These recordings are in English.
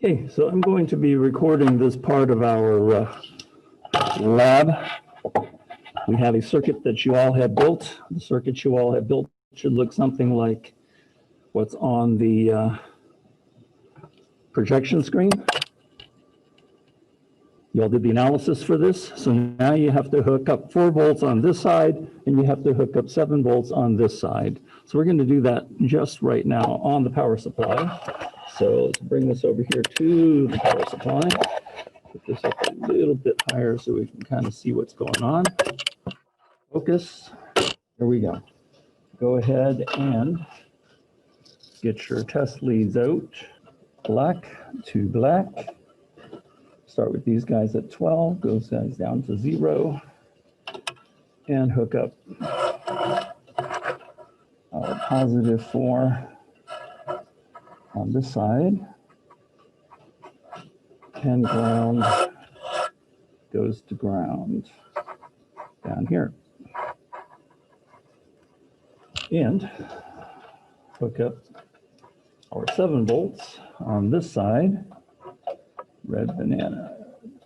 Okay, so I'm going to be recording this part of our lab. We have a circuit that you all have built. The circuit you all have built should look something like what's on the projection screen. You all did the analysis for this, so now you have to hook up 4 volts on this side, and you have to hook up 7 volts on this side. So we're going to do that just right now on the power supply. So let's bring this over here to the power supply. Put this up a little bit higher so we can kind of see what's going on. Focus. Here we go. Go ahead and get your test leads out. Black to black. Start with these guys at 12, goes guys down to 0, and hook up our positive 4 on this side, and ground goes to ground down here. And hook up our 7 volts on this side. Red banana,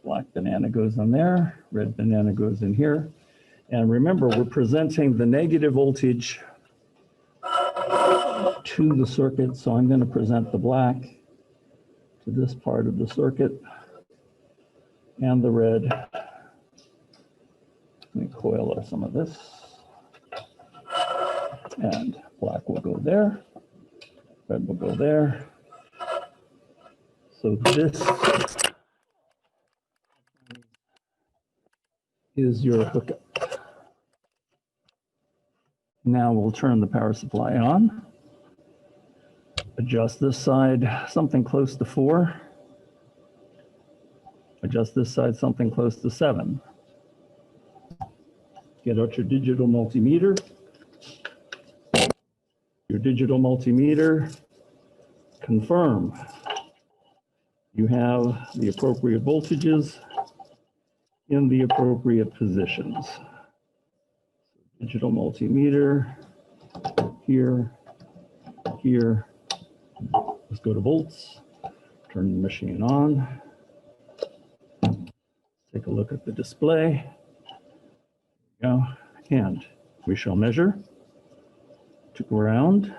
black banana goes on there, red banana goes in here. And remember, we're presenting the negative voltage to the circuit, so I'm going to present the black to this part of the circuit and the red. Let me coil up some of this. And black will go there, red will go there. So this is your hookup. Now we'll turn the power supply on. Adjust this side something close to 4. Adjust this side something close to 7. Get out your digital multimeter. Your digital multimeter, confirm you have the appropriate voltages in the appropriate positions. Digital multimeter, here, here. Let's go to volts, turn the machine on. Take a look at the display. There we go. And we shall measure to ground.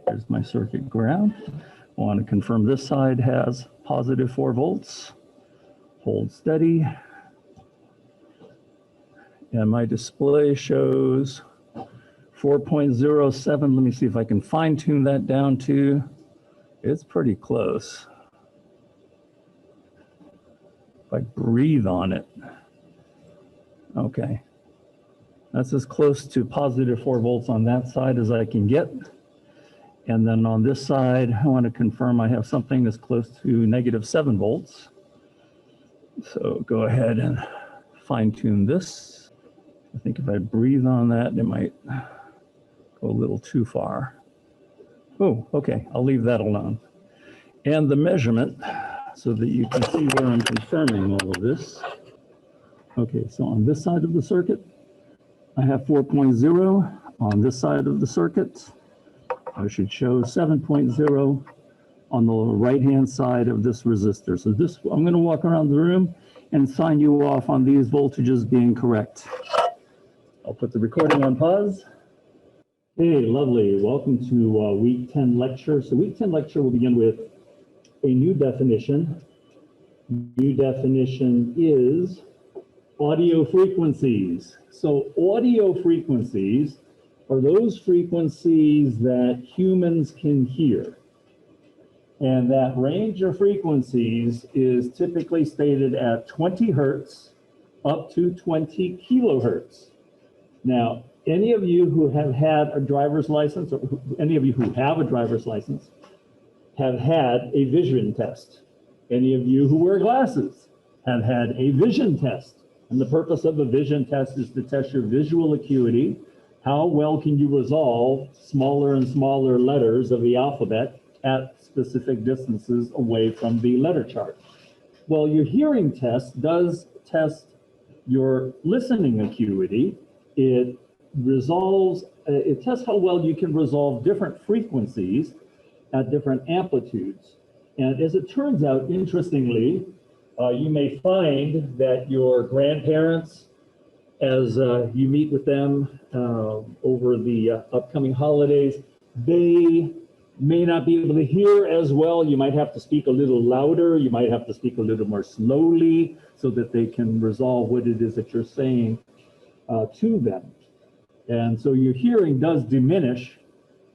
Here's my circuit ground. I want to confirm this side has positive 4 volts. Hold steady. And my display shows 4.07. Let me see if I can fine tune that down to, it's pretty close. If I breathe on it. Okay. That's as close to positive 4 volts on that side as I can get. And then on this side, I want to confirm I have something that's close to negative 7 volts. So go ahead and fine tune this. I think if I breathe on that, it might go a little too far. Oh, okay, I'll leave that alone. And the measurement, so that you can see where I'm confirming all of this. Okay, so on this side of the circuit, I have 4.0. On this side of the circuit, I should show 7.0 on the right-hand side of this resistor. So this, I'm going to walk around the room and sign you off on these voltages being correct. I'll put the recording on pause. Hey, lovely. Welcome to week 10 lecture. So week 10 lecture will begin with a new definition. New definition is audio frequencies. So audio frequencies are those frequencies that humans can hear. And that range of frequencies is typically stated at 20 hertz up to 20 kilohertz. Now, any of you who have had a driver's license, or any of you who have a driver's license, have had a vision test. Any of you who wear glasses have had a vision test. And the purpose of a vision test is to test your visual acuity. How well can you resolve smaller and smaller letters of the alphabet at specific distances away from the letter chart? Well, your hearing test does test your listening acuity. It tests how well you can resolve different frequencies at different amplitudes. And as it turns out, interestingly, you may find that your grandparents, as you meet with them over the upcoming holidays, they may not be able to hear as well. You might have to speak a little louder. You might have to speak a little more slowly so that they can resolve what it is that you're saying to them. And so your hearing does diminish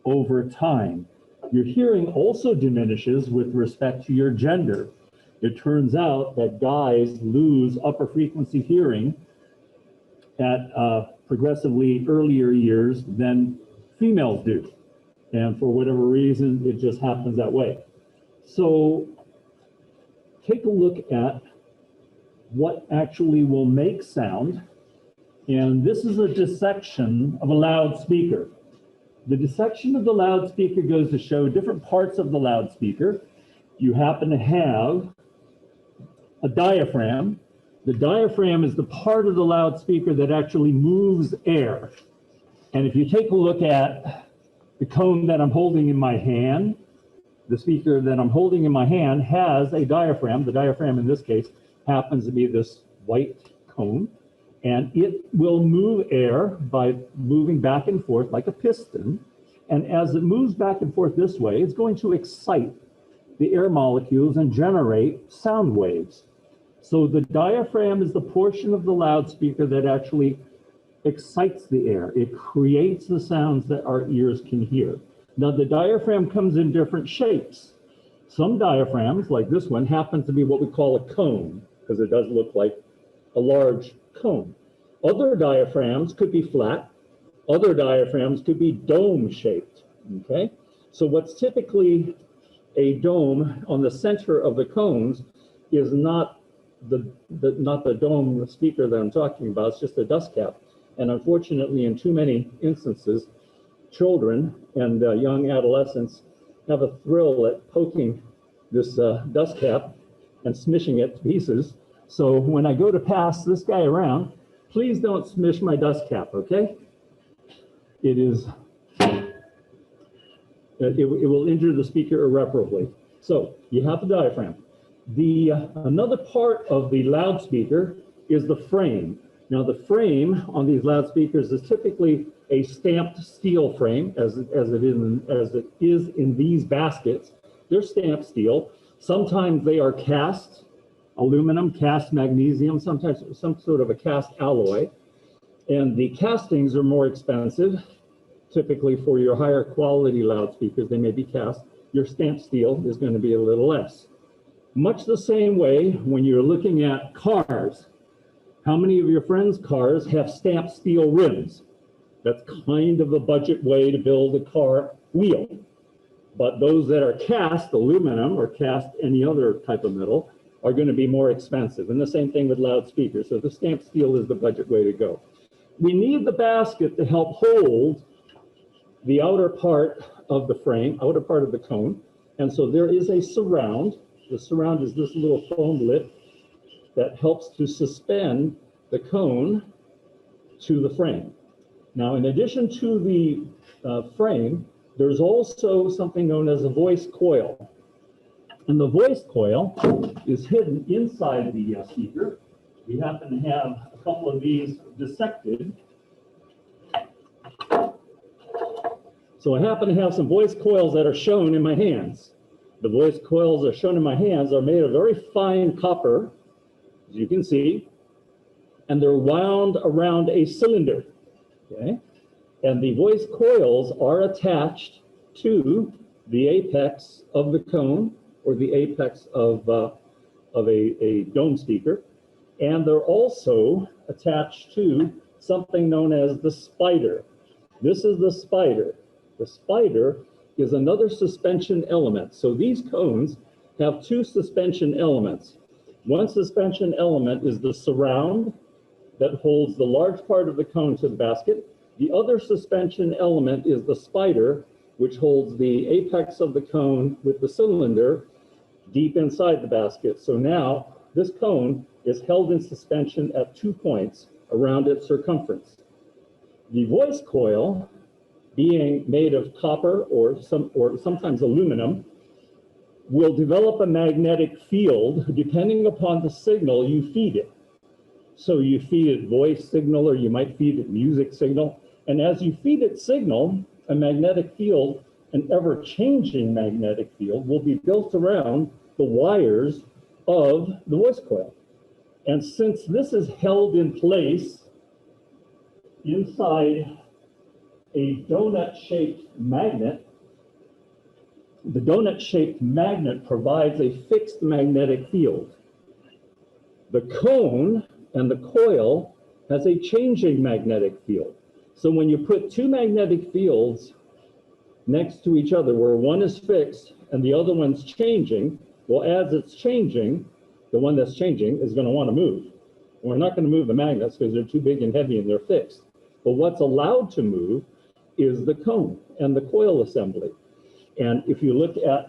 over time. Your hearing also diminishes with respect to your gender. It turns out that guys lose upper frequency hearing at progressively earlier years than females do. And for whatever reason, it just happens that way. So take a look at what actually will make sound. And this is a dissection of a loudspeaker. The dissection of the loudspeaker goes to show different parts of the loudspeaker. You happen to have a diaphragm. The diaphragm is the part of the loudspeaker that actually moves air. And if you take a look at the cone that I'm holding in my hand, the speaker that I'm holding in my hand has a diaphragm. The diaphragm in this case happens to be this white cone, and it will move air by moving back and forth like a piston. And as it moves back and forth this way, it's going to excite the air molecules and generate sound waves. So the diaphragm is the portion of the loudspeaker that actually excites the air. It creates the sounds that our ears can hear. Now the diaphragm comes in different shapes. Some diaphragms, like this one, happen to be what we call a cone, because it does look like a large cone. Other diaphragms could be flat. Other diaphragms could be dome-shaped, okay? So what's typically a dome on the center of the cones is not the dome speaker that I'm talking about, it's just a dust cap. And unfortunately, in too many instances, children and young adolescents have a thrill at poking this dust cap and smishing it to pieces. So when I go to pass this guy around, please don't smish my dust cap, okay? It will injure the speaker irreparably. So you have the diaphragm. Another part of the loudspeaker is the frame. Now the frame on these loudspeakers is typically a stamped steel frame, as it is in these baskets. They're stamped steel. Sometimes they are cast aluminum, cast magnesium, sometimes some sort of a cast alloy. And the castings are more expensive. Typically for your higher quality loudspeakers, they may be cast. Your stamped steel is going to be a little less. Much the same way when you're looking at cars. How many of your friends' cars have stamped steel rims? That's kind of a budget way to build a car wheel. But those that are cast aluminum or cast any other type of metal are going to be more expensive. And the same thing with loudspeakers. So the stamped steel is the budget way to go. We need the basket to help hold the outer part of the frame, outer part of the cone. And so there is a surround. The surround is this little foam lip that helps to suspend the cone to the frame. Now, in addition to the frame, there's also something known as a voice coil. And the voice coil is hidden inside the speaker. We happen to have a couple of these dissected. So I happen to have some voice coils that are shown in my hands. The voice coils that are shown in my hands are made of very fine copper, as you can see, and they're wound around a cylinder, okay? And the voice coils are attached to the apex of the cone or the apex of a dome speaker. And they're also attached to something known as the spider. This is the spider. The spider is another suspension element. So these cones have two suspension elements. One suspension element is the surround that holds the large part of the cone to the basket. The other suspension element is the spider, which holds the apex of the cone with the cylinder deep inside the basket. So now this cone is held in suspension at 2 points around its circumference. The voice coil, being made of copper or sometimes aluminum, will develop a magnetic field depending upon the signal you feed it. So you feed it voice signal, or you might feed it music signal. And as you feed it signal, a magnetic field, an ever-changing magnetic field, will be built around the wires of the voice coil. And since this is held in place inside a donut-shaped magnet, the donut-shaped magnet provides a fixed magnetic field. The cone and the coil has a changing magnetic field. So when you put two magnetic fields next to each other, where one is fixed and the other one's changing, well, as it's changing, the one that's changing is going to want to move. We're not going to move the magnets because they're too big and heavy and they're fixed. But what's allowed to move is the cone and the coil assembly. And if you look at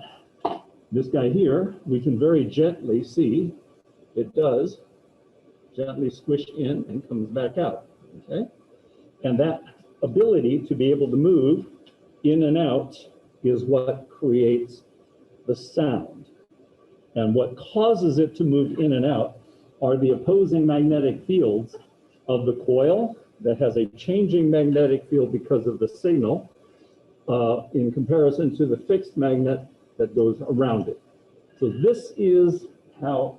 this guy here, we can very gently see it does gently squish in and comes back out, okay? And that ability to be able to move in and out is what creates the sound. And what causes it to move in and out are the opposing magnetic fields of the coil that has a changing magnetic field because of the signal in comparison to the fixed magnet that goes around it. So this is how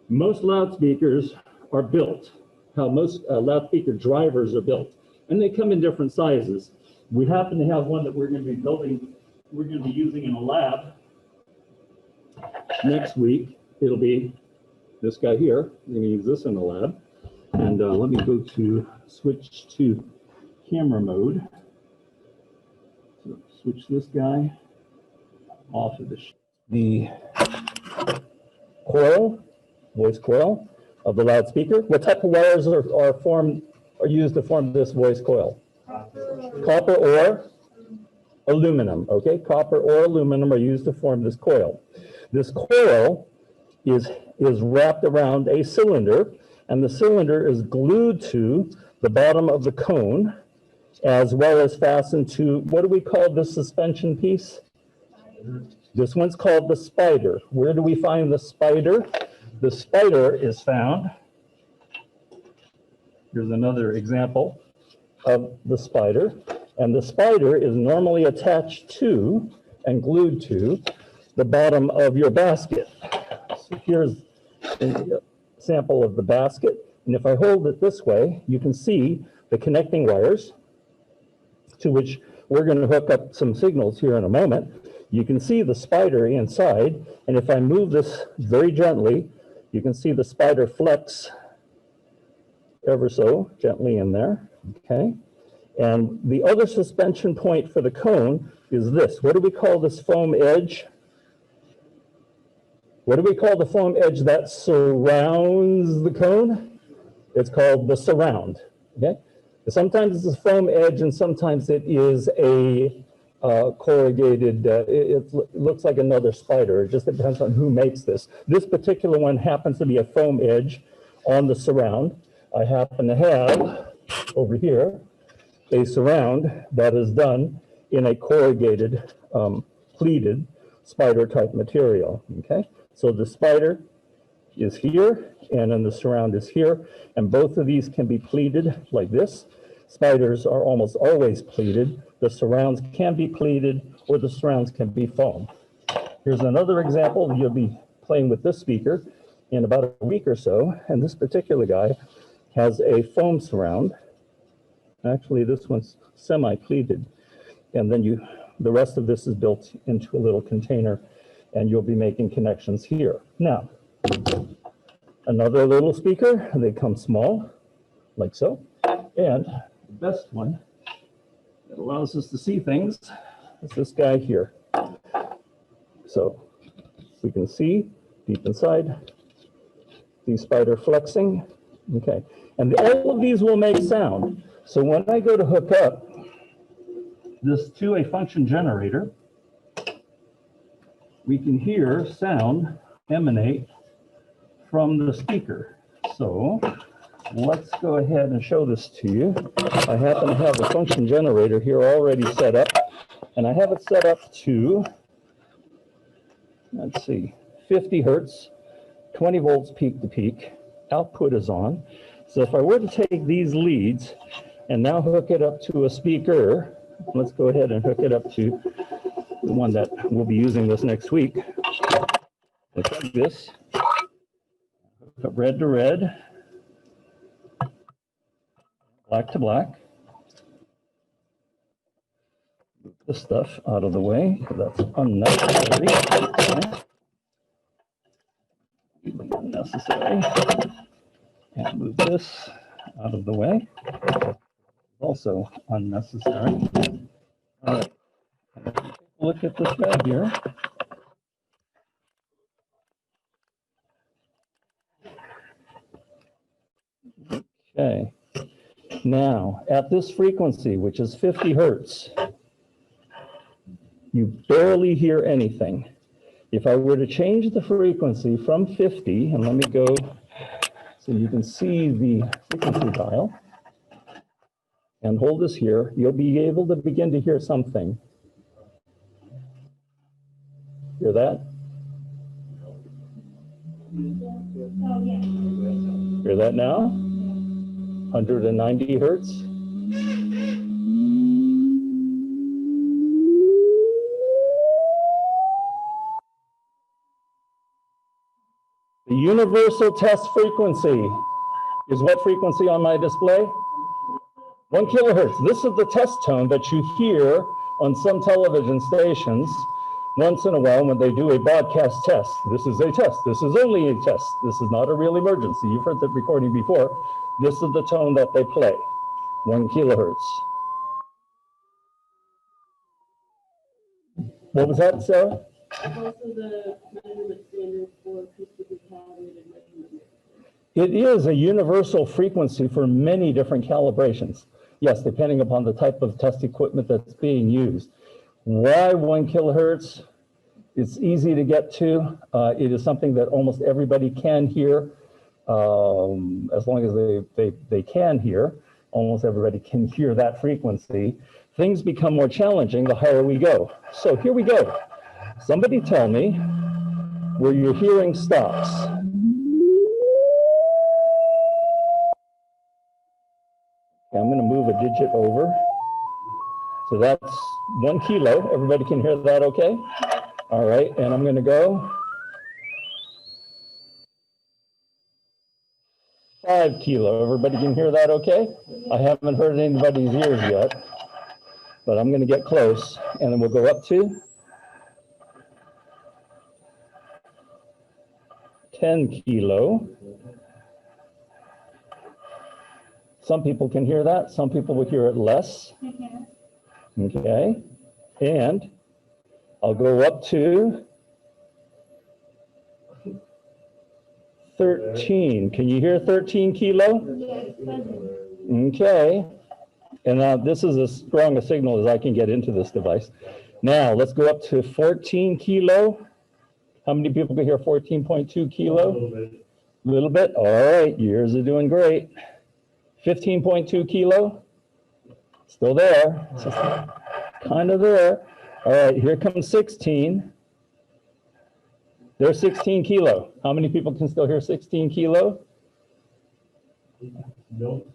most loudspeakers are built, how most loudspeaker drivers are built. And they come in different sizes. We happen to have one that we're going to be building, we're going to be using in a lab next week. It'll be this guy here. We're going to use this in the lab. And let me go to switch to camera mode. So switch this guy off of the coil, voice coil of the loudspeaker. What type of wires are used to form this voice coil? Copper or aluminum, okay? Copper or aluminum are used to form this coil. This coil is wrapped around a cylinder, and the cylinder is glued to the bottom of the cone, as well as fastened to, what do we call this suspension piece? This one's called the spider. Where do we find the spider? The spider is found, here's another example of the spider, and the spider is normally attached to and glued to the bottom of your basket. So here's a sample of the basket, and if I hold it this way, you can see the connecting wires to which we're going to hook up some signals here in a moment. You can see the spider inside, and if I move this very gently, you can see the spider flex ever so gently in there, okay? And the other suspension point for the cone is this. What do we call this foam edge? What do we call the foam edge that surrounds the cone? It's called the surround, okay? Sometimes it's a foam edge and sometimes it is a corrugated, it looks like another spider. It just depends on who makes this. This particular one happens to be a foam edge on the surround. I happen to have over here a surround that is done in a corrugated, pleated spider type material, okay? So the spider is here and then the surround is here, and both of these can be pleated like this. Spiders are almost always pleated. The surrounds can be pleated or the surrounds can be foam. Here's another example. You'll be playing with this speaker in about a week or so, and this particular guy has a foam surround. Actually, this one's semi-pleated, and then the rest of this is built into a little container, and you'll be making connections here. Now, another little speaker, they come small, like so, and the best one that allows us to see things is this guy here. So we can see deep inside the spider flexing, okay, and all of these will make sound. So when I go to hook up this to a function generator, we can hear sound emanate from the speaker. So let's go ahead and show this to you. I happen to have the function generator here already set up, and I have it set up to let's see, 50 hertz, 20 volts peak to peak, output is on. So if I were to take these leads and now hook it up to a speaker, let's go ahead and hook it up to the one that we'll be using this next week. Let's like this, hook up red to red, black to black. Move this stuff out of the way, that's unnecessary. Unnecessary. And move this out of the way. Also unnecessary. All right. Look at this guy here. Okay. Now, at this frequency, which is 50 hertz, you barely hear anything. If I were to change the frequency from 50, and let me go so you can see the frequency dial, and hold this here, you'll be able to begin to hear something. Hear that? Hear that now? 190 hertz. The universal test frequency is what frequency on my display? 1 kilohertz. This is the test tone that you hear on some television stations once in a while when they do a broadcast test. This is a test. This is only a test. This is not a real emergency. You've heard that recording before. This is the tone that they play, 1 kilohertz. What was that, Sarah? Also the measurement standard for acoustically calibrated measurement. It is a universal frequency for many different calibrations. Yes, depending upon the type of test equipment that's being used. Why 1 kilohertz? It's easy to get to. It is something that almost everybody can hear. As long as they can hear, almost everybody can hear that frequency. Things become more challenging the higher we go. So here we go. Somebody tell me where your hearing stops. Okay, I'm going to move a digit over. So that's 1 kilo. Everybody can hear that okay? All right, and I'm going to go 5 kilo. Everybody can hear that okay? I haven't heard anybody's ears yet, but I'm going to get close, and then we'll go up to 10 kilo. Some people can hear that. Some people will hear it less. Okay, and I'll go up to 13. Can you hear 13 kilo? Okay, and this is as strong a signal as I can get into this device. Now let's go up to 14 kilo. How many people can hear 14.2 kilo? A little bit. All right, yours are doing great. 15.2 kilo. Still there. Kind of there. All right, here comes 16. There's 16 kilo. How many people can still hear 16 kilo? And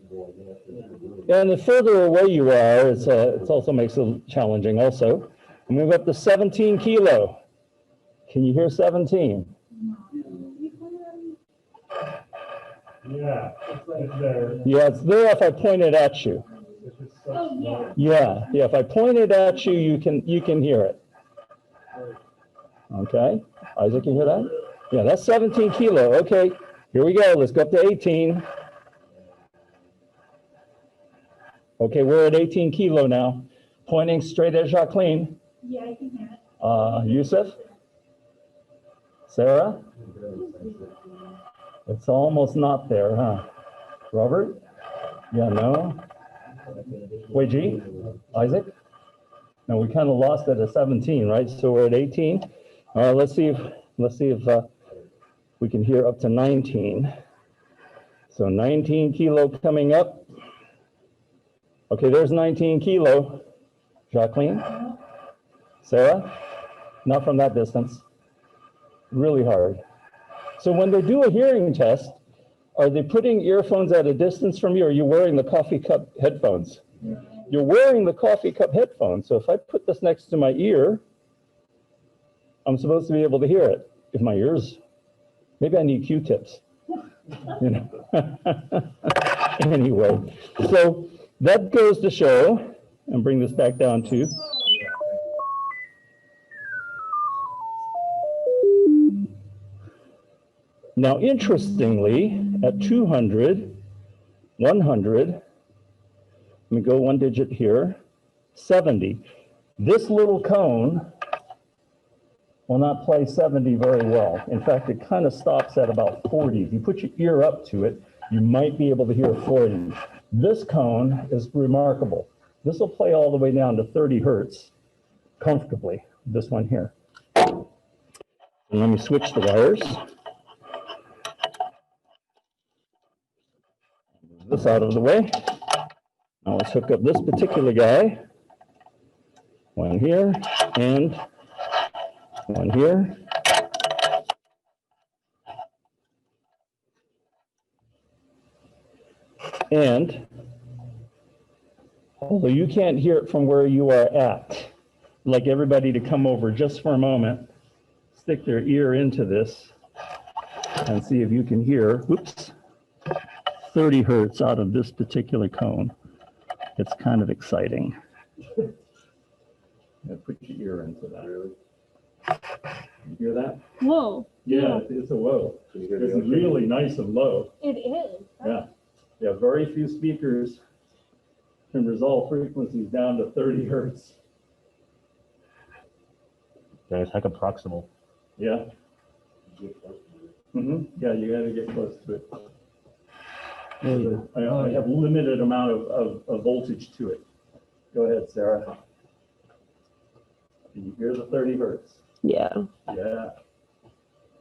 the further away you are, it also makes it challenging also. We move up to 17 kilo. Can you hear 17? Yeah, it's there. Yeah, it's there if I point it at you. Yeah, if I point it at you, you can hear it. Okay, Isaac, can you hear that? Yeah, that's 17 kilo. Okay, here we go. Let's go up to 18. Okay, we're at 18 kilo now. Pointing straight at Jacqueline. Yeah, I can hear it. Yusuf? Sarah? It's almost not there, huh? Robert? Yeah, no? Wei Ji? Isaac? No, we kind of lost it at 17, right? So we're at 18. All right, let's see if we can hear up to 19. So 19 kilo coming up. Okay, there's 19 kilo. Jacqueline? Sarah? Not from that distance. really hard. So when they do a hearing test, are they putting earphones at a distance from you, or are you wearing the coffee cup headphones? You're wearing the coffee cup headphones. So if I put this next to my ear, I'm supposed to be able to hear it. If my ears, maybe I need Q-tips. You know. Anyway, so that goes to show, and bring this back down to, now interestingly, at 200, 100, let me go one digit here, 70. This little cone will not play 70 very well. In fact, it kind of stops at about 40. If you put your ear up to it, you might be able to hear 40. This cone is remarkable. This will play all the way down to 30 hertz comfortably, this one here. And let me switch the wires. Move this out of the way. Now let's hook up this particular guy. One here and one here. And although you can't hear it from where you are at, I'd like everybody to come over just for a moment, stick their ear into this and see if you can hear, oops, 30 hertz out of this particular cone. It's kind of exciting. Put your ear into that. You hear that? Whoa. Yeah, it's a whoa. It's really nice and low. It is. Yeah. Yeah, very few speakers can resolve frequencies down to 30 hertz. Yeah, it's like a proximal. Yeah. Yeah, you got to get close to it. I have limited amount of voltage to it. Go ahead, Sarah. Can you hear the 30 hertz? Yeah. Yeah.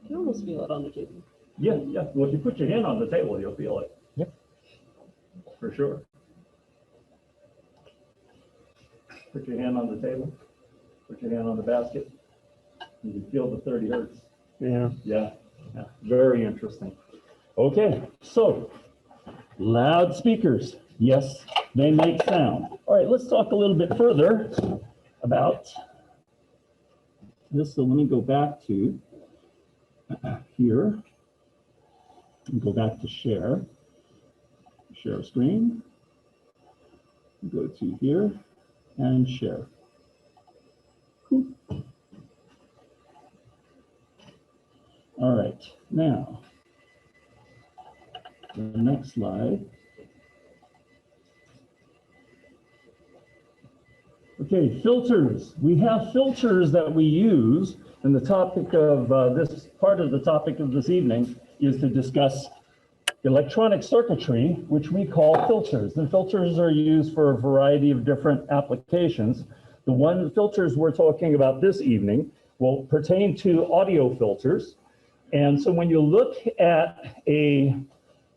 You can almost feel it on the table. Yeah, yeah. Well, if you put your hand on the table, you'll feel it. Yep. For sure. Put your hand on the table. Put your hand on the basket. You can feel the 30 hertz. Yeah. Yeah. Yeah. Very interesting. Okay, so loudspeakers. Yes, they make sound. All right, let's talk a little bit further about this. So let me go back to here and go back to share screen. Go to here and share. All right, now the next slide. Okay, filters. We have filters that we use, and the topic of this part of the topic of this evening is to discuss electronic circuitry, which we call filters. And filters are used for a variety of different applications. The filters we're talking about this evening will pertain to audio filters. And so when you look at a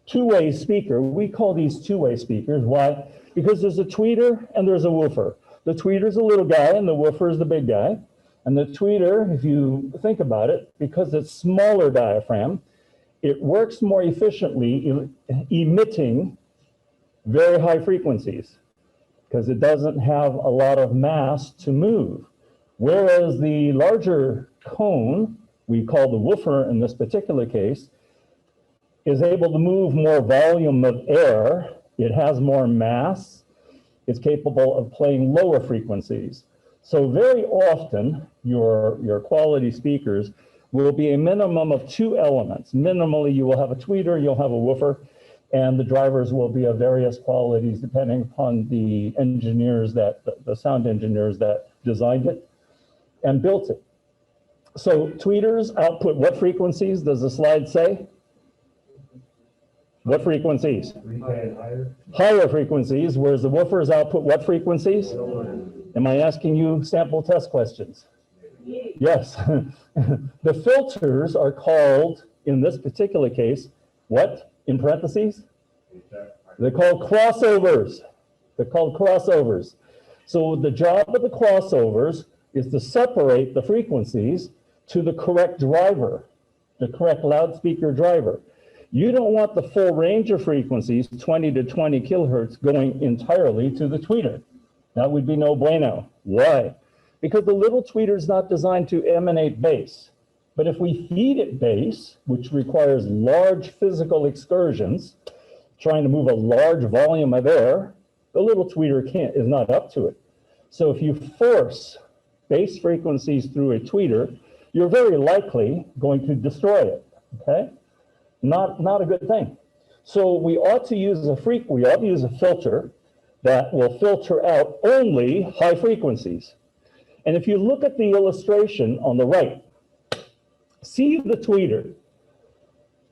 two-way speaker, we call these two-way speakers. Why? Because there's a tweeter and there's a woofer. The tweeter's a little guy and the woofer is the big guy. And the tweeter, if you think about it, because it's smaller diaphragm, it works more efficiently emitting very high frequencies because it doesn't have a lot of mass to move. Whereas the larger cone, we call the woofer in this particular case, is able to move more volume of air. It has more mass. It's capable of playing lower frequencies. So very often, your quality speakers will be a minimum of two elements. Minimally, you will have a tweeter, you'll have a woofer, and the drivers will be of various qualities depending upon the engineers the sound engineers that designed it and built it. So tweeters output what frequencies does the slide say? What frequencies? Higher frequencies, whereas the woofers output what frequencies? Am I asking you sample test questions? Yes. The filters are called, in this particular case, what, in parentheses? They're called crossovers. They're called crossovers. So the job of the crossovers is to separate the frequencies to the correct driver, the correct loudspeaker driver. You don't want the full range of frequencies, 20 to 20 kilohertz, going entirely to the tweeter. That would be no bueno. Why? Because the little tweeter is not designed to emanate bass. But if we feed it bass, which requires large physical excursions, trying to move a large volume of air, the little tweeter is not up to it. So if you force bass frequencies through a tweeter, you're very likely going to destroy it, okay? Not a good thing. So we ought to use a filter that will filter out only high frequencies. And if you look at the illustration on the right, see the tweeter.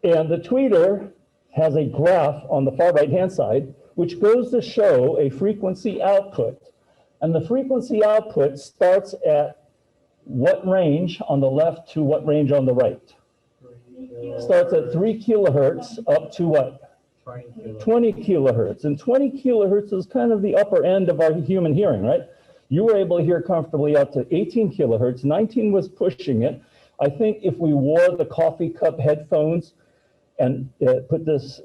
And the tweeter has a graph on the far right-hand side, which goes to show a frequency output. And the frequency output starts at what range on the left to what range on the right? Starts at 3 kilohertz up to what? 20 kilohertz. And 20 kilohertz is kind of the upper end of our human hearing, right? You were able to hear comfortably up to 18 kilohertz. 19 was pushing it. I think if we wore the coffee cup headphones and put this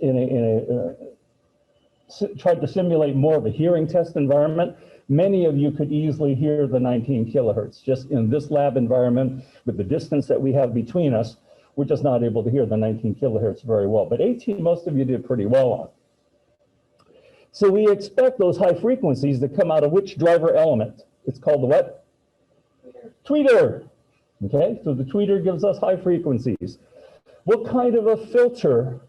tried to simulate more of a hearing test environment, many of you could easily hear the 19 kilohertz. Just in this lab environment, with the distance that we have between us, we're just not able to hear the 19 kilohertz very well. But 18, most of you did pretty well on. So we expect those high frequencies to come out of which driver element? It's called the what? Tweeter. Okay, so the tweeter gives us high frequencies. What kind of a filter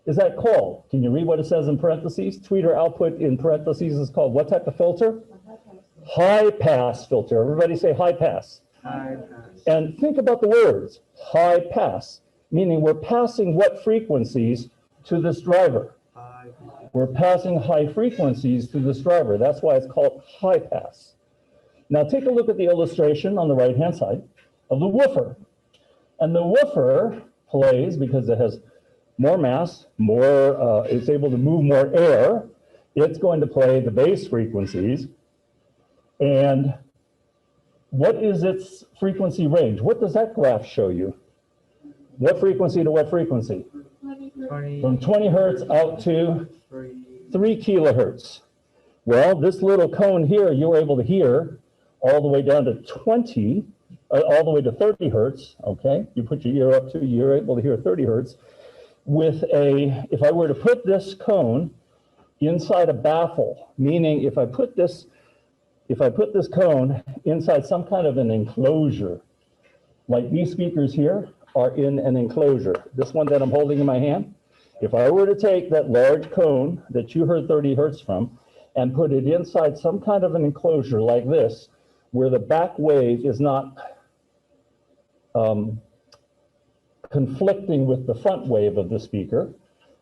is that called? Can you read what it says in parentheses? Tweeter output in parentheses is called what type of filter? High pass filter. Everybody say high pass. High pass. And think about the words, high pass, meaning we're passing what frequencies to this driver? High pass. We're passing high frequencies to this driver. That's why it's called high pass. Now take a look at the illustration on the right-hand side of the woofer. And the woofer plays, because it has more mass, it's able to move more air, it's going to play the bass frequencies. And what is its frequency range? What does that graph show you? What frequency to what frequency? 20, From 20 hertz out to 3 kilohertz. Well, this little cone here, you were able to hear all the way down to 20, all the way to 30 hertz, okay? You put your ear up to, you're able to hear 30 hertz. With if I were to put this cone inside a baffle, meaning if I put this cone inside some kind of an enclosure, like these speakers here are in an enclosure. This one that I'm holding in my hand, if I were to take that large cone that you heard 30 hertz from and put it inside some kind of an enclosure like this, where the back wave is not conflicting with the front wave of the speaker,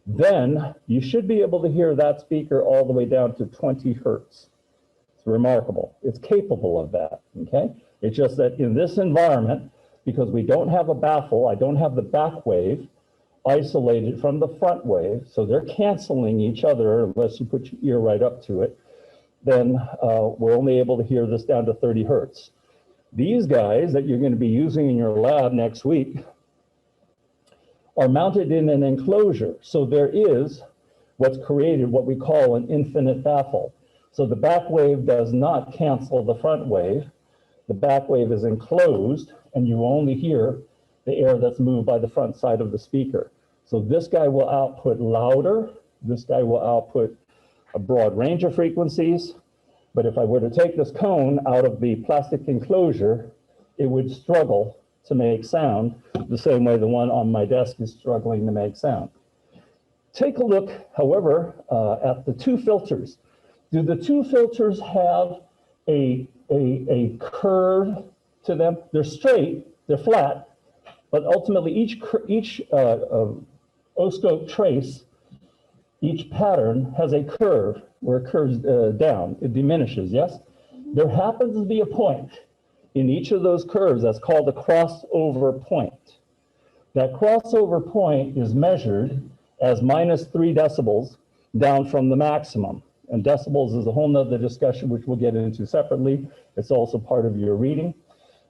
then you should be able to hear that speaker all the way down to 20 hertz. It's remarkable. It's capable of that, okay? It's just that in this environment, because we don't have a baffle, I don't have the back wave isolated from the front wave, so they're canceling each other unless you put your ear right up to it, then we're only able to hear this down to 30 hertz. These guys that you're going to be using in your lab next week are mounted in an enclosure. So there is what's created, what we call an infinite baffle. So the back wave does not cancel the front wave. The back wave is enclosed, and you only hear the air that's moved by the front side of the speaker. So this guy will output louder. This guy will output a broad range of frequencies. But if I were to take this cone out of the plastic enclosure, it would struggle to make sound the same way the one on my desk is struggling to make sound. Take a look, however, at the two filters. Do the two filters have a curve to them? They're straight, they're flat, but ultimately each oscope trace, each pattern has a curve where it curves down, it diminishes, yes? There happens to be a point in each of those curves that's called a crossover point. That crossover point is measured as -3 decibels down from the maximum. And decibels is a whole nother discussion which we'll get into separately. It's also part of your reading.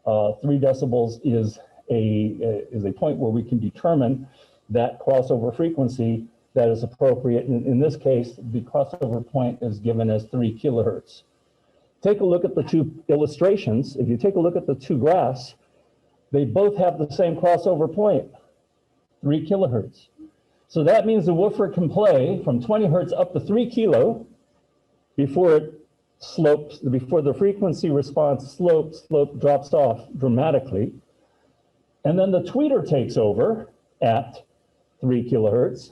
3 decibels is is a point where we can determine that crossover frequency that is appropriate. In this case, the crossover point is given as 3 kilohertz. Take a look at the two illustrations. If you take a look at the two graphs, they both have the same crossover point, 3 kilohertz. So that means the woofer can play from 20 hertz up to 3 kilo before it slopes, before the frequency response slope drops off dramatically. And then the tweeter takes over at 3 kilohertz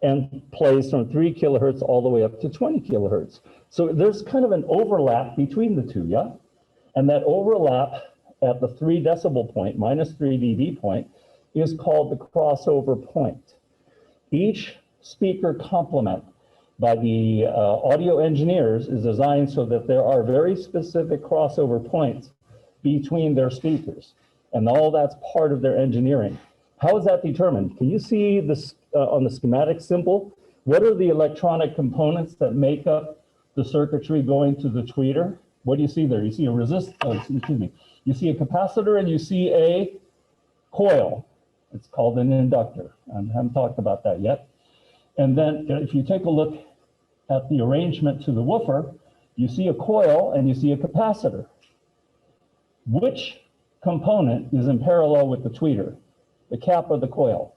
and plays from 3 kilohertz all the way up to 20 kilohertz. So there's kind of an overlap between the two, yeah? And that overlap at the 3 decibel point, minus 3 dB point, is called the crossover point. Each speaker complement by the audio engineers is designed so that there are very specific crossover points between their speakers. And all that's part of their engineering. How is that determined? Can you see this on the schematic symbol? What are the electronic components that make up the circuitry going to the tweeter? What do you see there? You see a you see a capacitor and you see a coil. It's called an inductor. I haven't talked about that yet. And then if you take a look at the arrangement to the woofer, you see a coil and you see a capacitor. Which component is in parallel with the tweeter? The cap or the coil?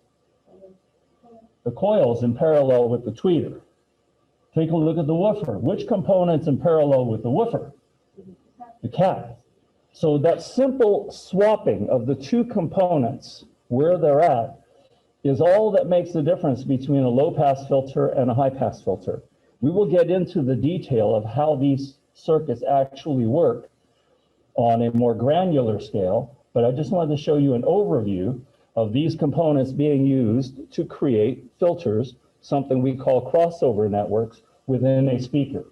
The coil is in parallel with the tweeter. Take a look at the woofer. Which component's in parallel with the woofer? The cap. So that simple swapping of the two components where they're at is all that makes the difference between a low-pass filter and a high-pass filter. We will get into the detail of how these circuits actually work on a more granular scale, but I just wanted to show you an overview of these components being used to create filters, something we call crossover networks within a speaker.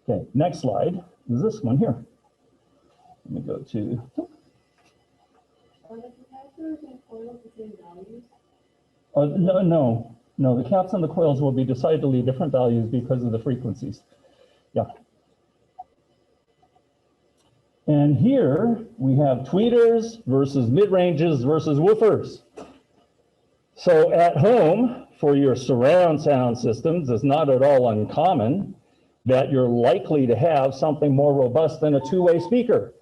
Okay, next slide is this one here. Let me go to... Are the capacitors and coils the same values? No, the caps and the coils will be decidedly different values because of the frequencies. Yeah. And here we have tweeters versus mid-ranges versus woofers. So at home, for your surround sound systems, it's not at all uncommon that you're likely to have something more robust than a two-way speaker.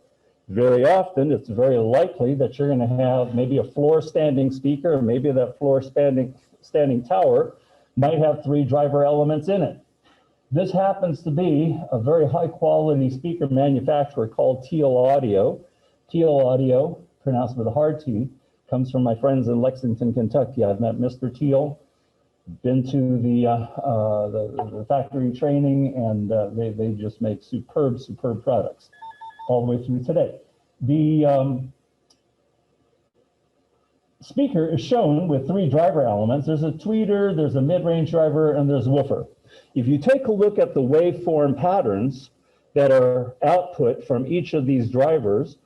Very often, it's very likely that you're going to have maybe a floor standing speaker, or maybe that floor standing tower might have 3 driver elements in it. This happens to be a very high quality speaker manufacturer called Teal Audio. Teal Audio, pronounced with a hard T, comes from my friends in Lexington, Kentucky. I've met Mr. Teal, been to the factory training, and they just make superb products all the way through today. The speaker is shown with 3 driver elements. There's a tweeter, there's a mid-range driver, and there's a woofer. If you take a look at the waveform patterns that are output from each of these drivers,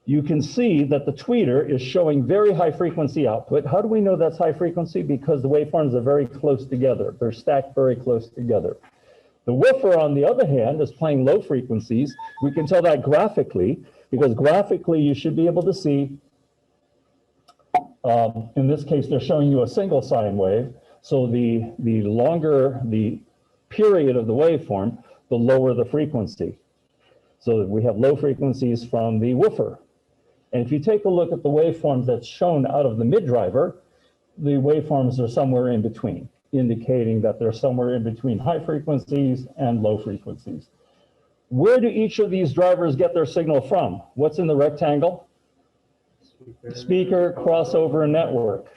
you can see that the tweeter is showing very high frequency output. How do we know that's high frequency? Because the waveforms are very close together. They're stacked very close together. The woofer, on the other hand, is playing low frequencies. We can tell that graphically, because graphically you should be able to see, in this case, they're showing you a single sine wave. So the longer the period of the waveform, the lower the frequency. So we have low frequencies from the woofer. And if you take a look at the waveforms that's shown out of the mid driver, the waveforms are somewhere in between, indicating that they're somewhere in between high frequencies and low frequencies. Where do each of these drivers get their signal from? What's in the rectangle? Speaker crossover network.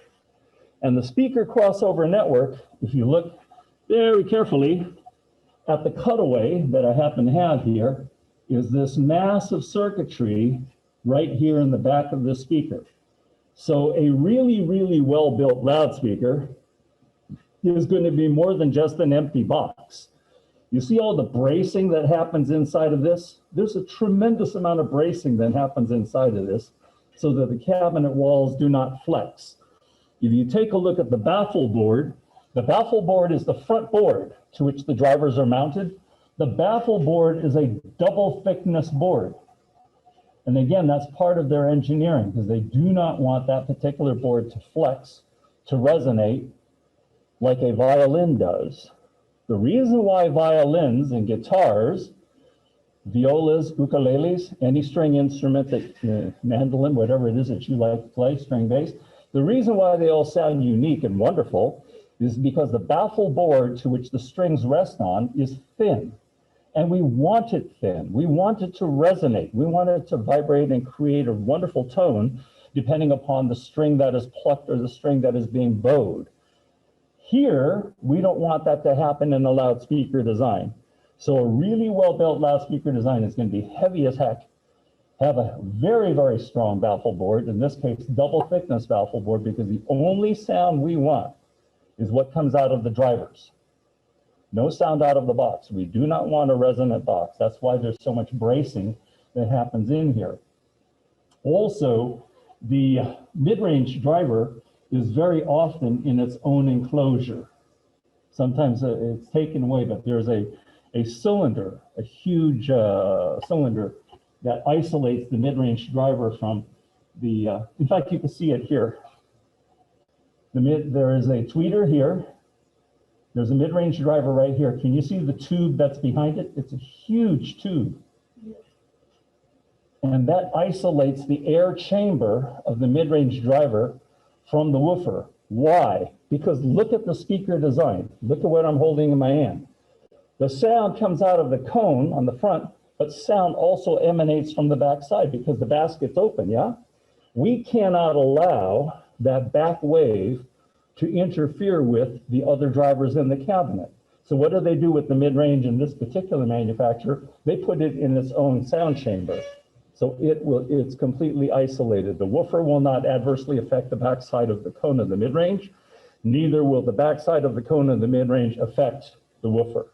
And the speaker crossover network, if you look very carefully at the cutaway that I happen to have here, is this massive circuitry right here in the back of this speaker. So a really, really well-built loudspeaker is going to be more than just an empty box. You see all the bracing that happens inside of this? There's a tremendous amount of bracing that happens inside of this so that the cabinet walls do not flex. If you take a look at the baffle board is the front board to which the drivers are mounted. The baffle board is a double thickness board. And again, that's part of their engineering because they do not want that particular board to flex, to resonate like a violin does. The reason why violins and guitars, violas, ukuleles, any string instrument that, mandolin, whatever it is that you like to play, string bass, the reason why they all sound unique and wonderful is because the baffle board to which the strings rest on is thin. And we want it thin. We want it to resonate. We want it to vibrate and create a wonderful tone depending upon the string that is plucked or the string that is being bowed. Here, we don't want that to happen in a loudspeaker design. So a really well-built loudspeaker design is going to be heavy as heck, have a very, very strong baffle board, in this case, double thickness baffle board, because the only sound we want is what comes out of the drivers. No sound out of the box. We do not want a resonant box. That's why there's so much bracing that happens in here. Also, the mid-range driver is very often in its own enclosure. Sometimes it's taken away, but there's a cylinder, a huge cylinder that isolates the mid-range driver from the, in fact, you can see it here. There is a tweeter here. There's a mid-range driver right here. Can you see the tube that's behind it? It's a huge tube. And that isolates the air chamber of the mid-range driver from the woofer. Why? Because look at the speaker design. Look at what I'm holding in my hand. The sound comes out of the cone on the front, but sound also emanates from the back side because the basket's open, yeah? We cannot allow that back wave to interfere with the other drivers in the cabinet. So what do they do with the mid-range in this particular manufacturer? They put it in its own sound chamber. So it's completely isolated. The woofer will not adversely affect the backside of the cone of the mid-range. Neither will the backside of the cone of the mid-range affect the woofer.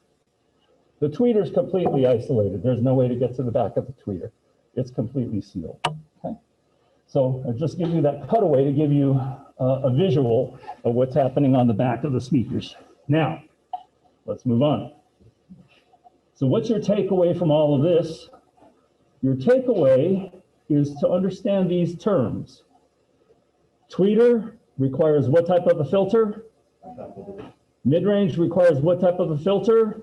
The tweeter is completely isolated. There's no way to get to the back of the tweeter. It's completely sealed. Okay? So I'll just give you that cutaway to give you a visual of what's happening on the back of the speakers. Now, let's move on. So what's your takeaway from all of this? Your takeaway is to understand these terms. Tweeter requires what type of a filter? Mid-range requires what type of a filter?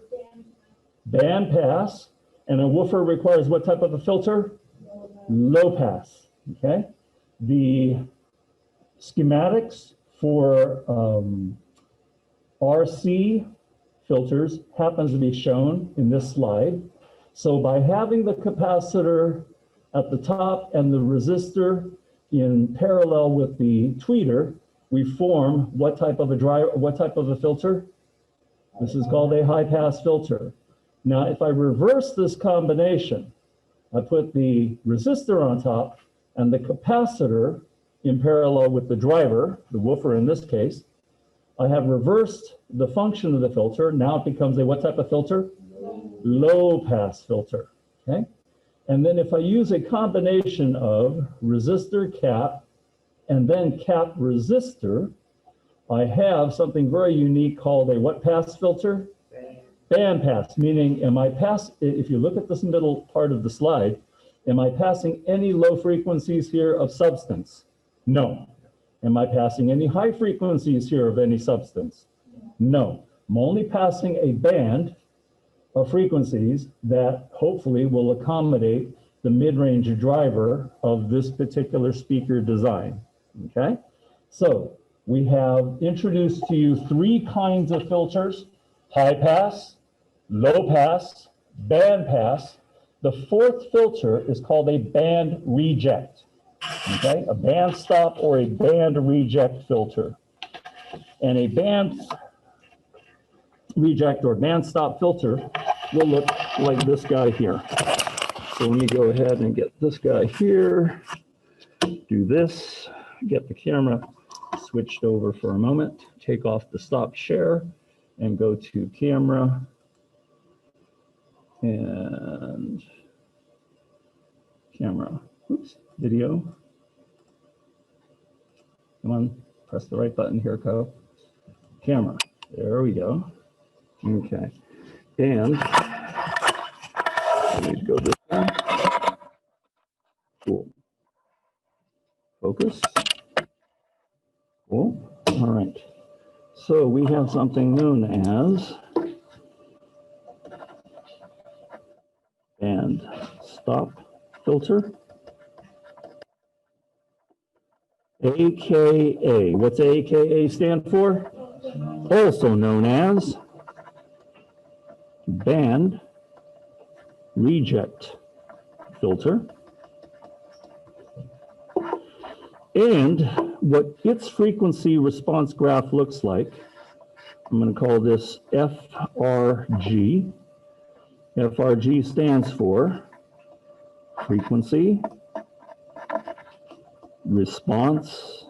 Band pass. And a woofer requires what type of a filter? Low pass. Okay. The schematics for RC filters happens to be shown in this slide. So by having the capacitor at the top and the resistor in parallel with the tweeter, we form what type of a filter? This is called a high pass filter. Now, if I reverse this combination, I put the resistor on top and the capacitor in parallel with the driver, the woofer in this case, I have reversed the function of the filter. Now it becomes a what type of filter? Low pass filter, okay? And then if I use a combination of resistor cap and then cap resistor, I have something very unique called a what pass filter? Band pass, meaning if you look at this middle part of the slide, am I passing any low frequencies here of substance? No. Am I passing any high frequencies here of any substance? No. I'm only passing a band of frequencies that hopefully will accommodate the mid-range driver of this particular speaker design, okay? So we have introduced to you three kinds of filters: high pass, low pass, band pass. The fourth filter is called a band reject, okay? A band stop or a band reject filter. And a band reject or band stop filter will look like this guy here. So let me go ahead and get this guy here, do this, get the camera switched over for a moment, take off the stop share and go to camera and camera, oops, video. Come on, press the right button here, Co. Camera, there we go. Okay, and I need to go this way. focus. Cool. All right. So we have something known as band stop filter, AKA. What's AKA stand for? Also known as band reject filter. And what its frequency response graph looks like, I'm going to call this FRG. FRG stands for frequency response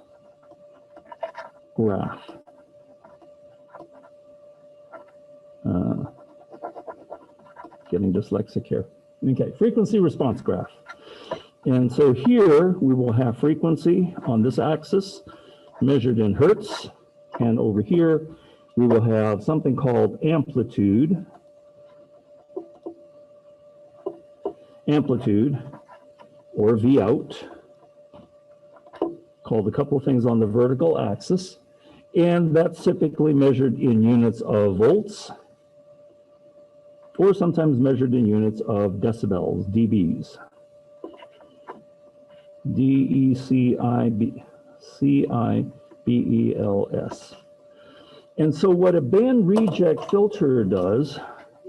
graph. Getting dyslexic here. Okay, frequency response graph. And so here we will have frequency on this axis measured in hertz. And over here we will have something called amplitude. Amplitude, or V out, called a couple of things on the vertical axis. And that's typically measured in units of volts, or sometimes measured in units of decibels, dBs. D-E-C-I-B-E-L-S. And so what a band reject filter does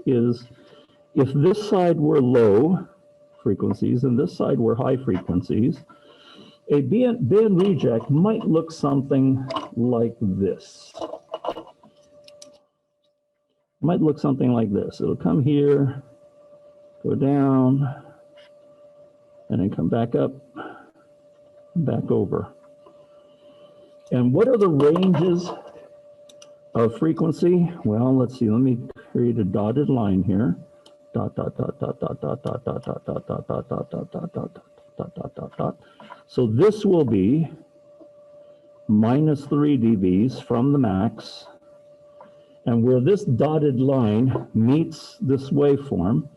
is, if this side were low frequencies and this side were high frequencies, a band reject might look something like this. Might look something like this. It'll come here, go down, and then come back up, back over. And what are the ranges of frequency? Well, let's see. Let me create a dotted line here. Dot, dot, dot, dot, dot, dot, dot, dot, dot, dot, dot, dot, dot, dot, dot, dot, dot, dot, dot, dot. So this will be -3 dBs from the max. And where this dotted line meets this waveform,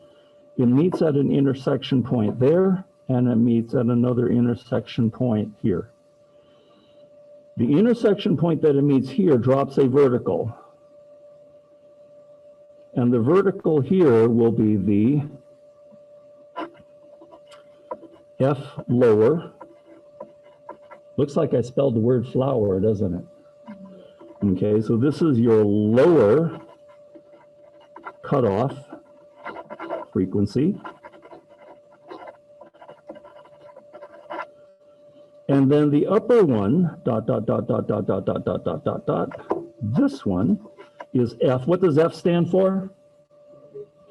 it meets at an intersection point there, and it meets at another intersection point here. The intersection point that it meets here drops a vertical. And the vertical here will be the F lower. Looks like I spelled the word flower, doesn't it? Okay, so this is your lower cutoff frequency. And then the upper one, dot, dot, dot, dot, dot, dot, dot, dot, dot, dot, dot, this one is F. What does F stand for?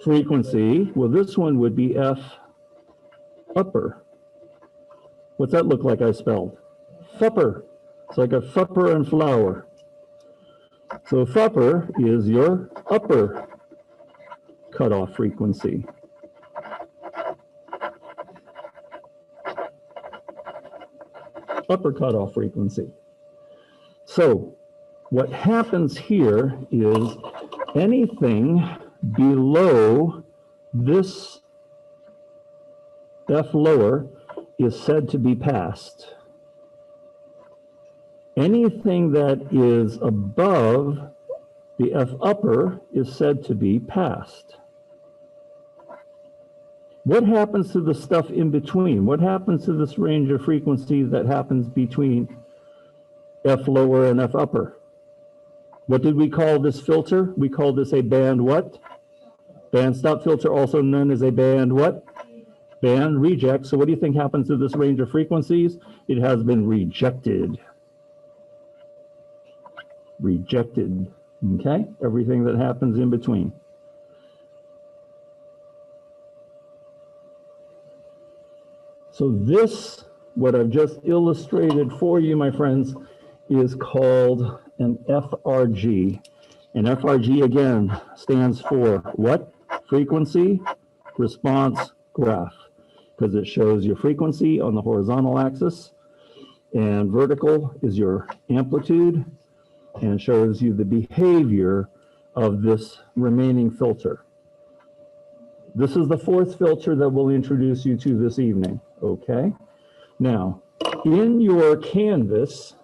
Frequency. Well, this one would be F upper. What's that look like I spelled? Fupper. It's like a fupper and flower. So fupper is your upper cutoff frequency. Upper cutoff frequency. So what happens here is anything below this F lower is said to be passed. Anything that is above the F upper is said to be passed. What happens to the stuff in between? What happens to this range of frequencies that happens between F lower and F upper? What did we call this filter? We call this a band what? Band stop filter, also known as a band what? Band reject. So what do you think happens to this range of frequencies? It has been rejected. Rejected, okay? Everything that happens in between. So this, what I've just illustrated for you, my friends, is called an FRG. And FRG, again, stands for what? Frequency response graph, because it shows your frequency on the horizontal axis, and vertical is your amplitude, and shows you the behavior of this remaining filter. This is the fourth filter that we'll introduce you to this evening, okay? Now, In your canvas,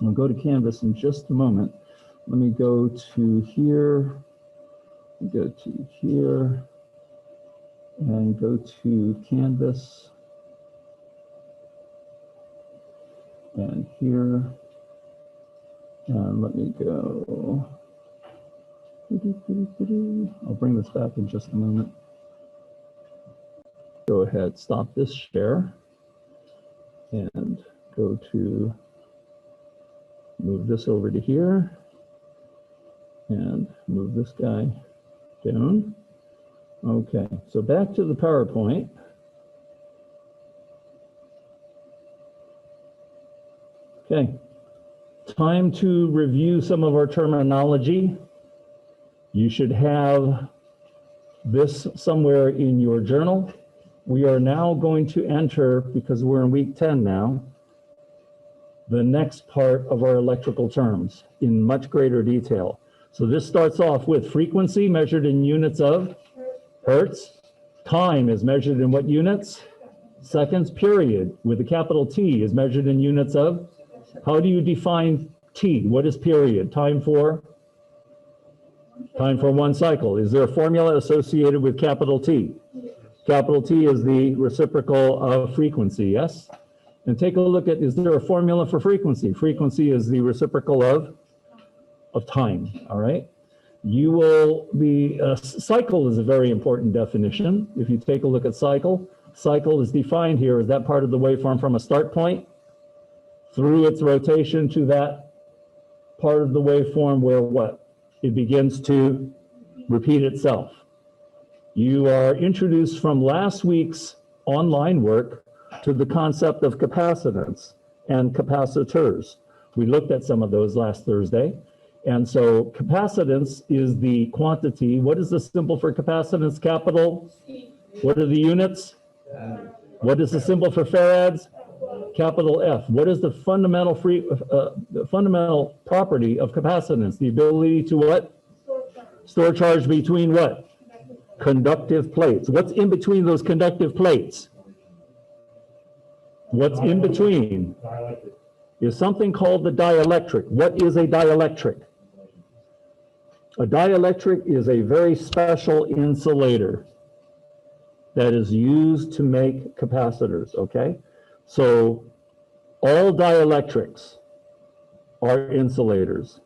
I'll go to canvas in just a moment. Let me go to here, go to here, and go to canvas, and here, and let me go. I'll bring this back in just a moment. Go ahead, stop this share, and go to, move this over to here, and move this guy down. Okay, so back to the PowerPoint. Okay, time to review some of our terminology. You should have this somewhere in your journal. We are now going to enter, because we're in week 10 now, the next part of our electrical terms in much greater detail. So this starts off with frequency measured in units of hertz. Time is measured in what units? Seconds. Period with a capital T is measured in units of? How do you define T? What is period? Time for? Time for one cycle. Is there a formula associated with capital T? Capital T is the reciprocal of frequency, yes? And take a look at, is there a formula for frequency? Frequency is the reciprocal of time, all right? You will be, cycle is a very important definition. If you take a look at cycle is defined here as that part of the waveform from a start point through its rotation to that part of the waveform where what? It begins to repeat itself. You are introduced from last week's online work to the concept of capacitance and capacitors. We looked at some of those last Thursday. And so capacitance is the quantity. What is the symbol for capacitance? Capital? What are the units? What is the symbol for farads? Capital F. What is the fundamental fundamental property of capacitance? The ability to what? Store charge between what? Conductive plates. What's in between those conductive plates? What's in between is something called the dielectric. What is a dielectric? A dielectric is a very special insulator that is used to make capacitors, okay? So all dielectrics are insulators,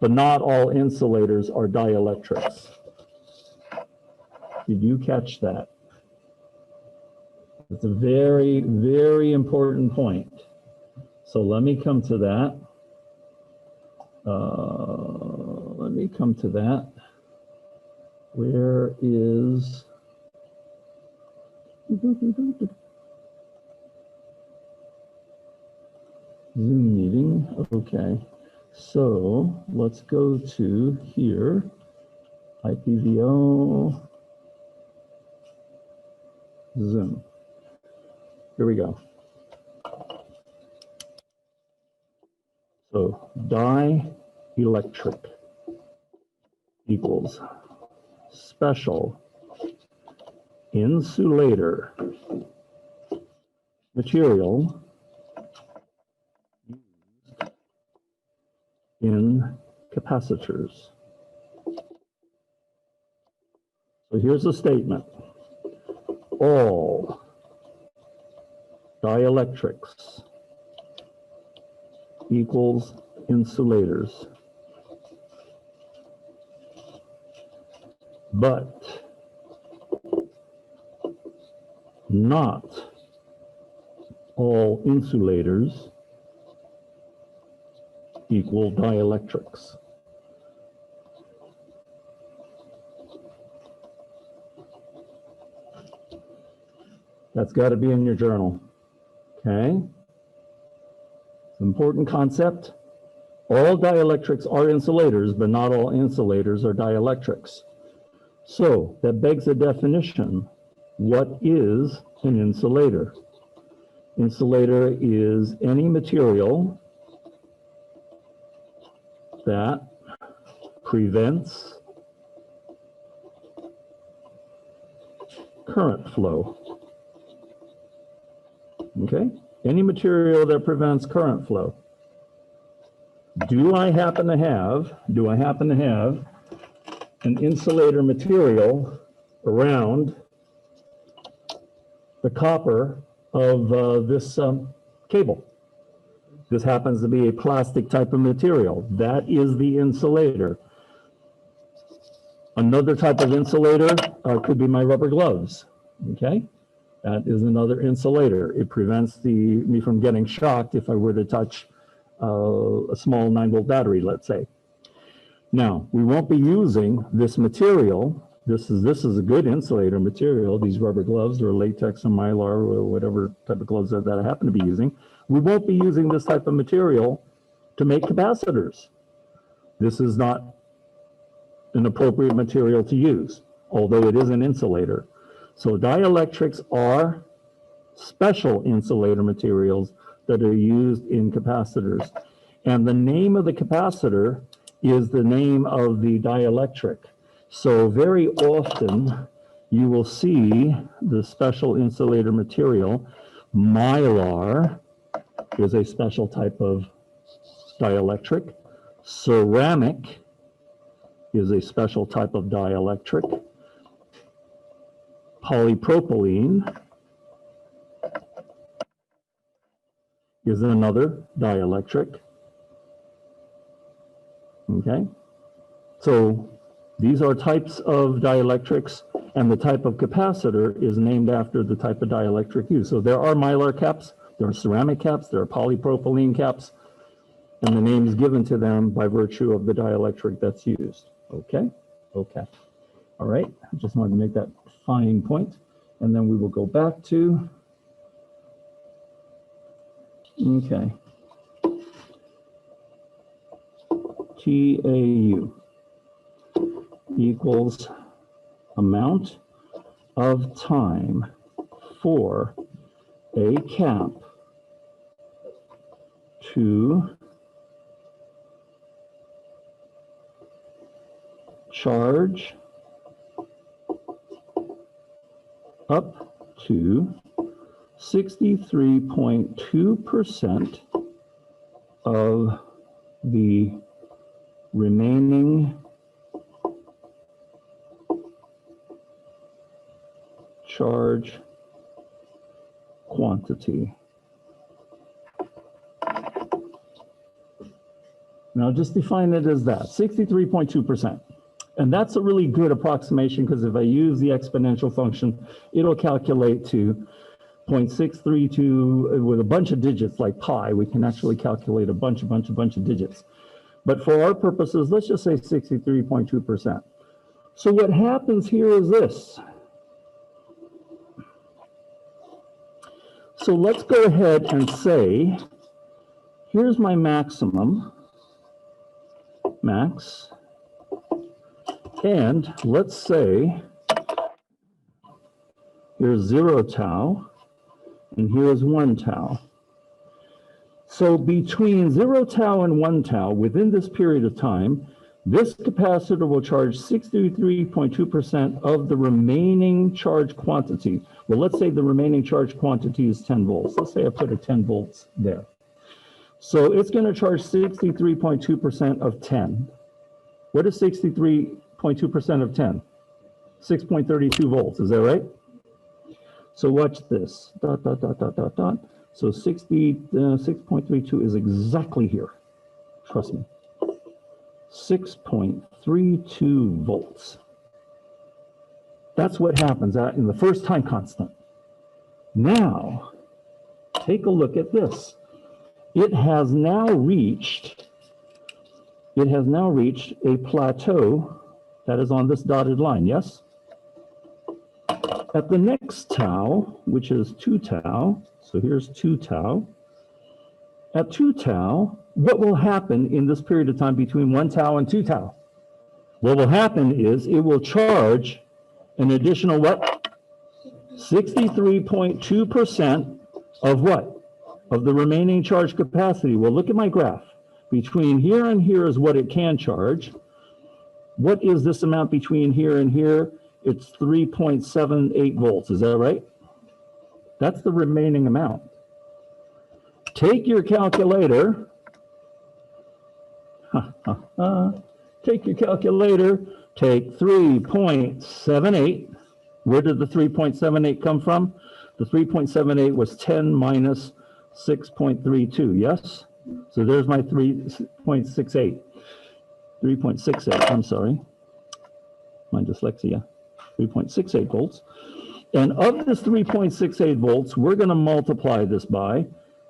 but not all insulators are dielectrics. Did you catch that? It's a very, very important point. So let me come to that. Where is... Zoom meeting, okay. So let's go to here, IPVO, Zoom. Here we go. So dielectric equals special insulator material used in capacitors. So here's a statement. All dielectrics equals insulators, but not all insulators equal dielectrics. That's got to be in your journal, okay? It's an important concept. All dielectrics are insulators, but not all insulators are dielectrics. So that begs a definition. What is an insulator? Insulator is any material that prevents current flow. Okay, any material that prevents current flow. Do I happen to have an insulator material around the copper of this cable? This happens to be a plastic type of material. That is the insulator. Another type of insulator could be my rubber gloves, okay? That is another insulator. It prevents me from getting shocked if I were to touch a small 9-volt battery, let's say. Now, we won't be using this material. This is a good insulator material, these rubber gloves or latex or mylar or whatever type of gloves that I happen to be using. We won't be using this type of material to make capacitors. This is not an appropriate material to use, although it is an insulator. So dielectrics are special insulator materials that are used in capacitors. And the name of the capacitor is the name of the dielectric. So very often you will see the special insulator material. Mylar is a special type of dielectric. Ceramic is a special type of dielectric. Polypropylene is another dielectric. Okay, so these are types of dielectrics, and the type of capacitor is named after the type of dielectric used. So there are mylar caps, there are ceramic caps, there are polypropylene caps, and the name is given to them by virtue of the dielectric that's used. Okay, okay. All right, I just wanted to make that fine point, and then we will go back to, okay, TAU equals amount of time for a cap to charge up to 63.2% of the remaining charge quantity. Now just define it as that, 63.2%. And that's a really good approximation, because if I use the exponential function, it'll calculate to 0.632 with a bunch of digits like pi. We can actually calculate a bunch of digits. But for our purposes, let's just say 63.2%. So what happens here is this. So let's go ahead and say, here's my maximum, max, and let's say here's 0 tau, and here's 1 tau. So between 0 tau and 1 tau, within this period of time, this capacitor will charge 63.2% of the remaining charge quantity. Well, let's say the remaining charge quantity is 10 volts. Let's say I put a 10 volts there. So it's going to charge 63.2% of 10. What is 63.2% of 10? 6.32 volts, is that right? So watch this, dot, dot, dot, dot, dot, dot. So 6.32 is exactly here, trust me. 6.32 volts. That's what happens in the first time constant. Now, take a look at this. It has now reached a plateau that is on this dotted line, yes? At the next tau, which is 2 tau, so here's 2 tau. At 2 tau, what will happen in this period of time between 1 tau and 2 tau? What will happen is it will charge an additional what? 63.2% of what? Of the remaining charge capacity. Well, look at my graph. Between here and here is what it can charge. What is this amount between here and here? It's 3.78 volts, is that right? That's the remaining amount. take your calculator. Take your calculator, take 3.78. Where did the 3.78 come from? The 3.78 was 10 minus 6.32, yes? So there's my 3.68. 3.68, I'm sorry. My dyslexia. 3.68 volts. And of this 3.68 volts, we're going to multiply this by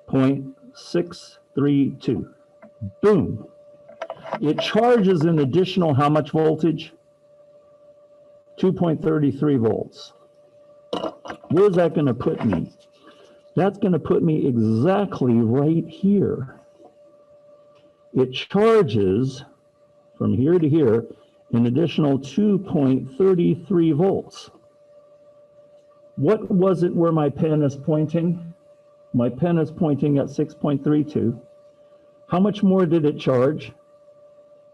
0.632. Boom. It charges an additional how much voltage? 2.33 volts. Where's that going to put me? That's going to put me exactly right here. It charges from here to here an additional 2.33 volts. What was it where my pen is pointing? My pen is pointing at 6.32. How much more did it charge?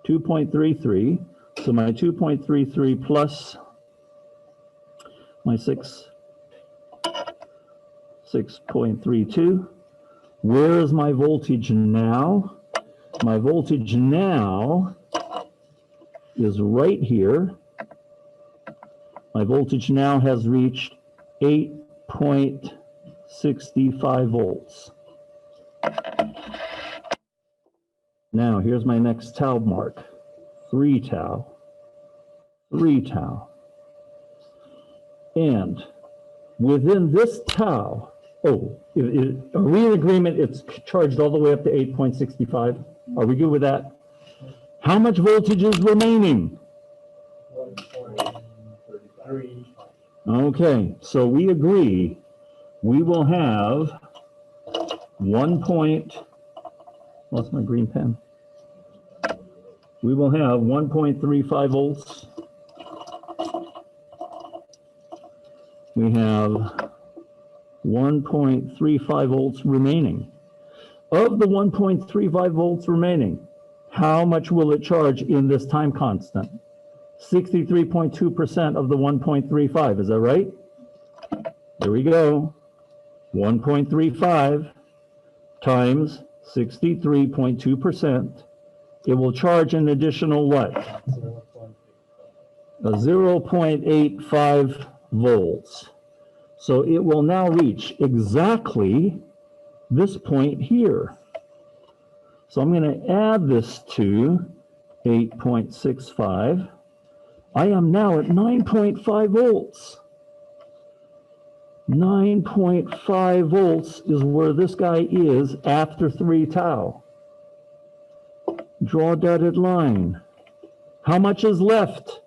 2.33. So my 2.33 plus my 6.32. Where is my voltage now? My voltage now is right here. My voltage now has reached 8.65 volts. Now, here's my next tau mark. 3 tau. 3 tau. And within this tau, are we in agreement it's charged all the way up to 8.65? Are we good with that? How much voltage is remaining? 1.33. Okay, so we agree we will have what's my green pen? We will have 1.35 volts. We have 1.35 volts remaining. Of the 1.35 volts remaining, how much will it charge in this time constant? 63.2% of the 1.35, is that right? Here we go. 1.35 times 63.2%. It will charge an additional what? A 0.85 volts. So it will now reach exactly this point here. So I'm going to add this to 8.65. I am now at 9.5 volts. 9.5 volts is where this guy is after 3 tau. Draw a dotted line. How much is left?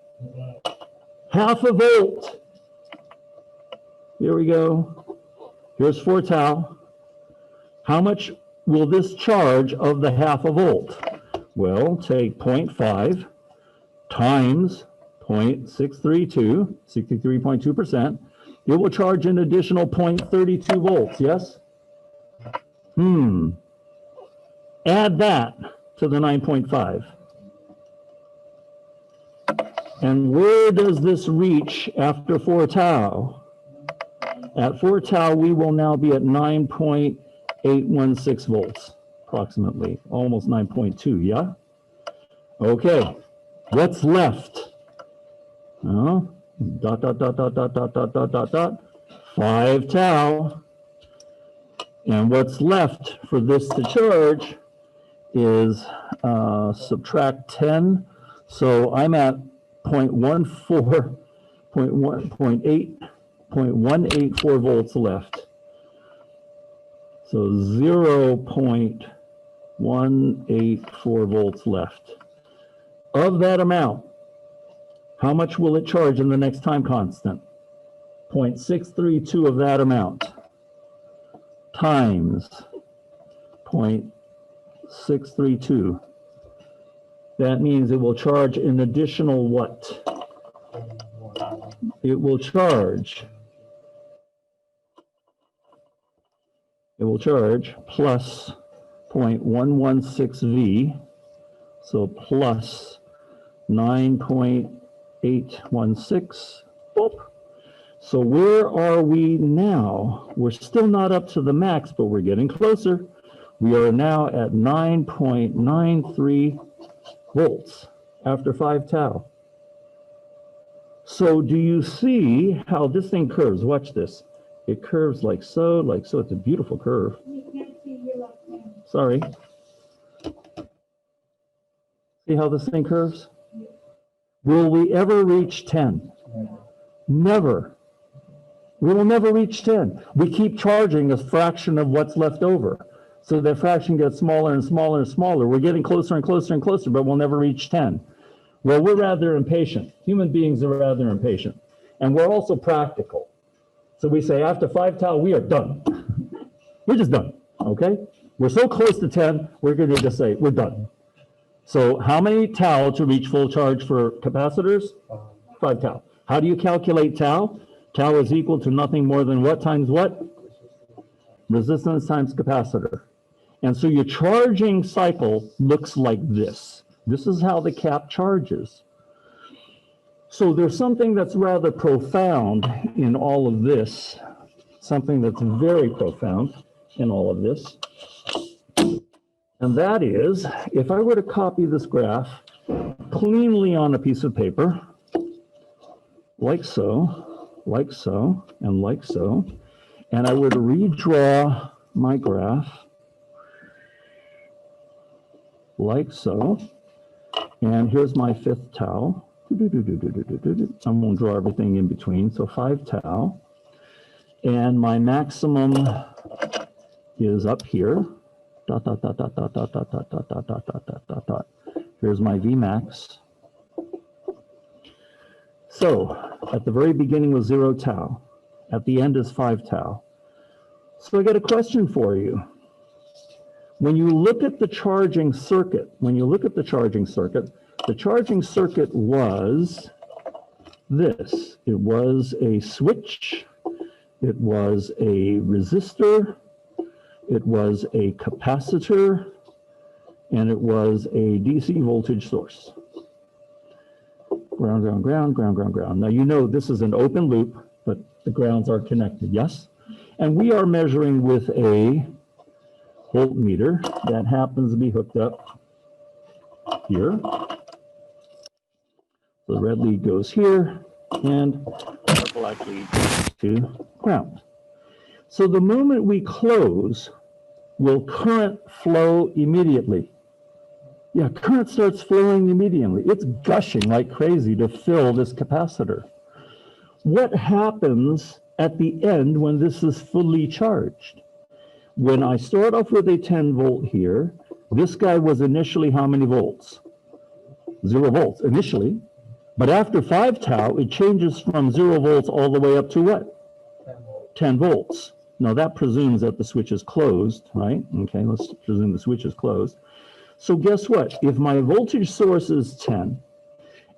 Half a volt. Here we go. Here's 4 tau. How much will this charge of the half a volt? Well, take 0.5 times 0.632, 63.2%. It will charge an additional 0.32 volts, yes? Add that to the 9.5. And where does this reach after 4 tau? At 4 tau, we will now be at 9.816 volts, approximately, almost 9.2, yeah? Okay, what's left? Dot, 5 tau. And what's left for this to charge is subtract 10. So I'm at 0.184 volts left. So 0.184 volts left. Of that amount, how much will it charge in the next time constant? 0.632 of that amount times 0.632. That means it will charge an additional what? It will charge plus 0.116 V, so plus 9.816. Boop. So where are we now? We're still not up to the max, but we're getting closer. We are now at 9.93 volts after 5 tau. So do you see how this thing curves? Watch this. It curves like so, like so. It's a beautiful curve. Sorry. See how this thing curves? Will we ever reach 10? Never. We will never reach 10. We keep charging a fraction of what's left over. So the fraction gets smaller and smaller and smaller. We're getting closer and closer and closer, but we'll never reach 10. Well, we're rather impatient. Human beings are rather impatient. And we're also practical. So we say after 5 tau, we are done. We're just done, okay? We're so close to 10, we're going to just say, we're done. So how many tau to reach full charge for capacitors? 5 tau. How do you calculate tau? Tau is equal to nothing more than what times what? Resistance times capacitor. And so your charging cycle looks like this. This is how the cap charges. So there's something that's rather profound in all of this, something that's very profound in all of this. And that is, if I were to copy this graph cleanly on a piece of paper, like so, and like so, and I were to redraw my graph like so, and here's my 5th tau. I'm going to draw everything in between, so 5 tau. And my maximum is up here. Dot, dot, dot, dot, dot, dot, dot, dot, dot, dot, dot, dot, dot, dot. Here's my Vmax. So at the very beginning was 0 tau. At the end is 5 tau. So I got a question for you. When you look at the charging circuit, the charging circuit was this. It was a switch, it was a resistor, it was a capacitor, and it was a DC voltage source. Ground, ground, ground, ground, ground, ground. Now you know this is an open loop, but the grounds are connected, yes? And we are measuring with a voltmeter that happens to be hooked up here. The red lead goes here, and the black lead goes to ground. So the moment we close, will current flow immediately? Yeah, current starts flowing immediately. It's gushing like crazy to fill this capacitor. What happens at the end when this is fully charged? When I start off with a 10 volt here, this guy was initially how many volts? 0 volts initially. But after 5 tau, it changes from 0 volts all the way up to what? 10 volts. Now that presumes that the switch is closed, right? Okay, let's presume the switch is closed. So guess what? If my voltage source is 10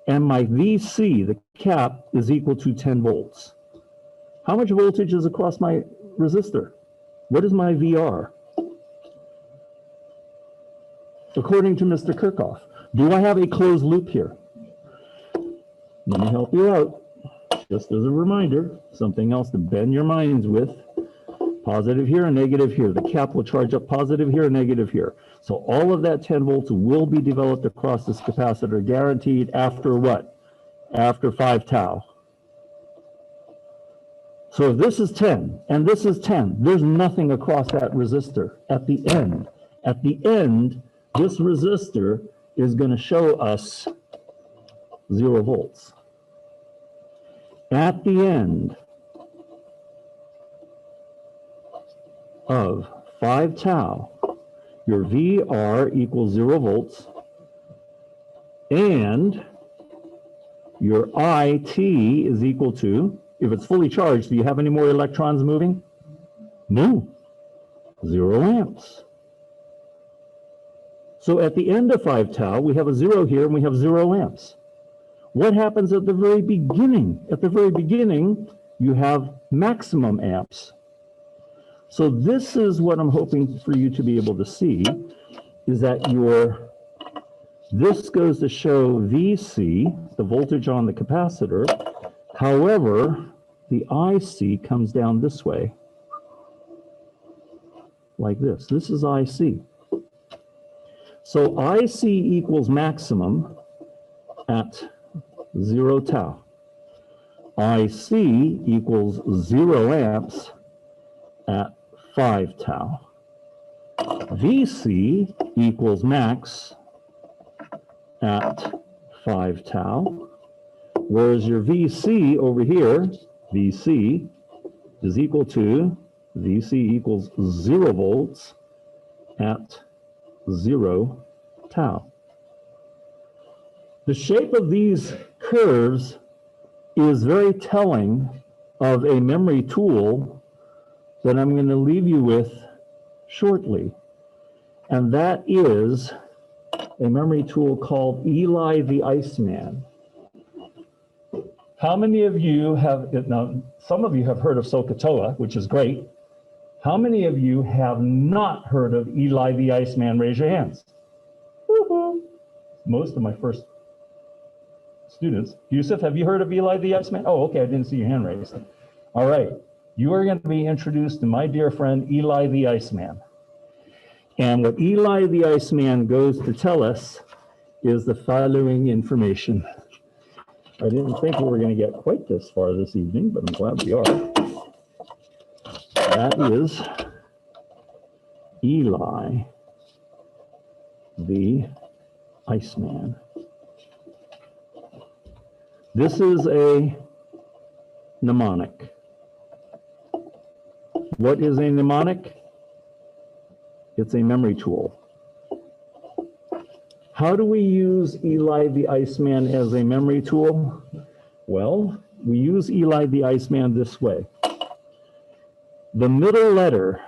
and my VC, the cap, is equal to 10 volts, how much voltage is across my resistor? What is my VR? According to Mr. Kirchhoff, do I have a closed loop here? Let me help you out. Just as a reminder, something else to bend your minds with. Positive here and negative here. The cap will charge up positive here and negative here. So all of that 10 volts will be developed across this capacitor, guaranteed after what? After 5 tau. So if this is 10 and this is 10, there's nothing across that resistor at the end. At the end, this resistor is going to show us 0 volts. At the end of 5 tau, your VR equals 0 volts, and your IT is equal to, if it's fully charged, do you have any more electrons moving? No, 0 amps. So at the end of 5 tau, we have a 0 here and we have 0 amps. What happens at the very beginning? At the very beginning, you have maximum amps. So this is what I'm hoping for you to be able to see, is that this goes to show VC, the voltage on the capacitor. However, the IC comes down this way, like this. This is IC. So IC equals maximum at 0 tau. IC equals 0 amps at 5 tau. VC equals max at 5 tau, whereas your VC over here, VC, is equal to, VC equals 0 volts at 0 tau. The shape of these curves is very telling of a memory tool that I'm going to leave you with shortly. And that is a memory tool called ELI the ICE Man. How many of you have, now some of you have heard of SOHCAHTOA, which is great. How many of you have not heard of ELI the ICE Man? Raise your hands. Woo-hoo. Most of my first students. Yusuf, have you heard of ELI the ICE Man? Oh, okay, I didn't see your hand raised. All right, you are going to be introduced to my dear friend ELI the ICE Man. And what ELI the ICE Man goes to tell us is the following information. I didn't think we were going to get quite this far this evening, but I'm glad we are. That is ELI the ICE Man. This is a mnemonic. What is a mnemonic? It's a memory tool. How do we use ELI the ICE Man as a memory tool? Well, we use ELI the ICE Man this way. The middle letter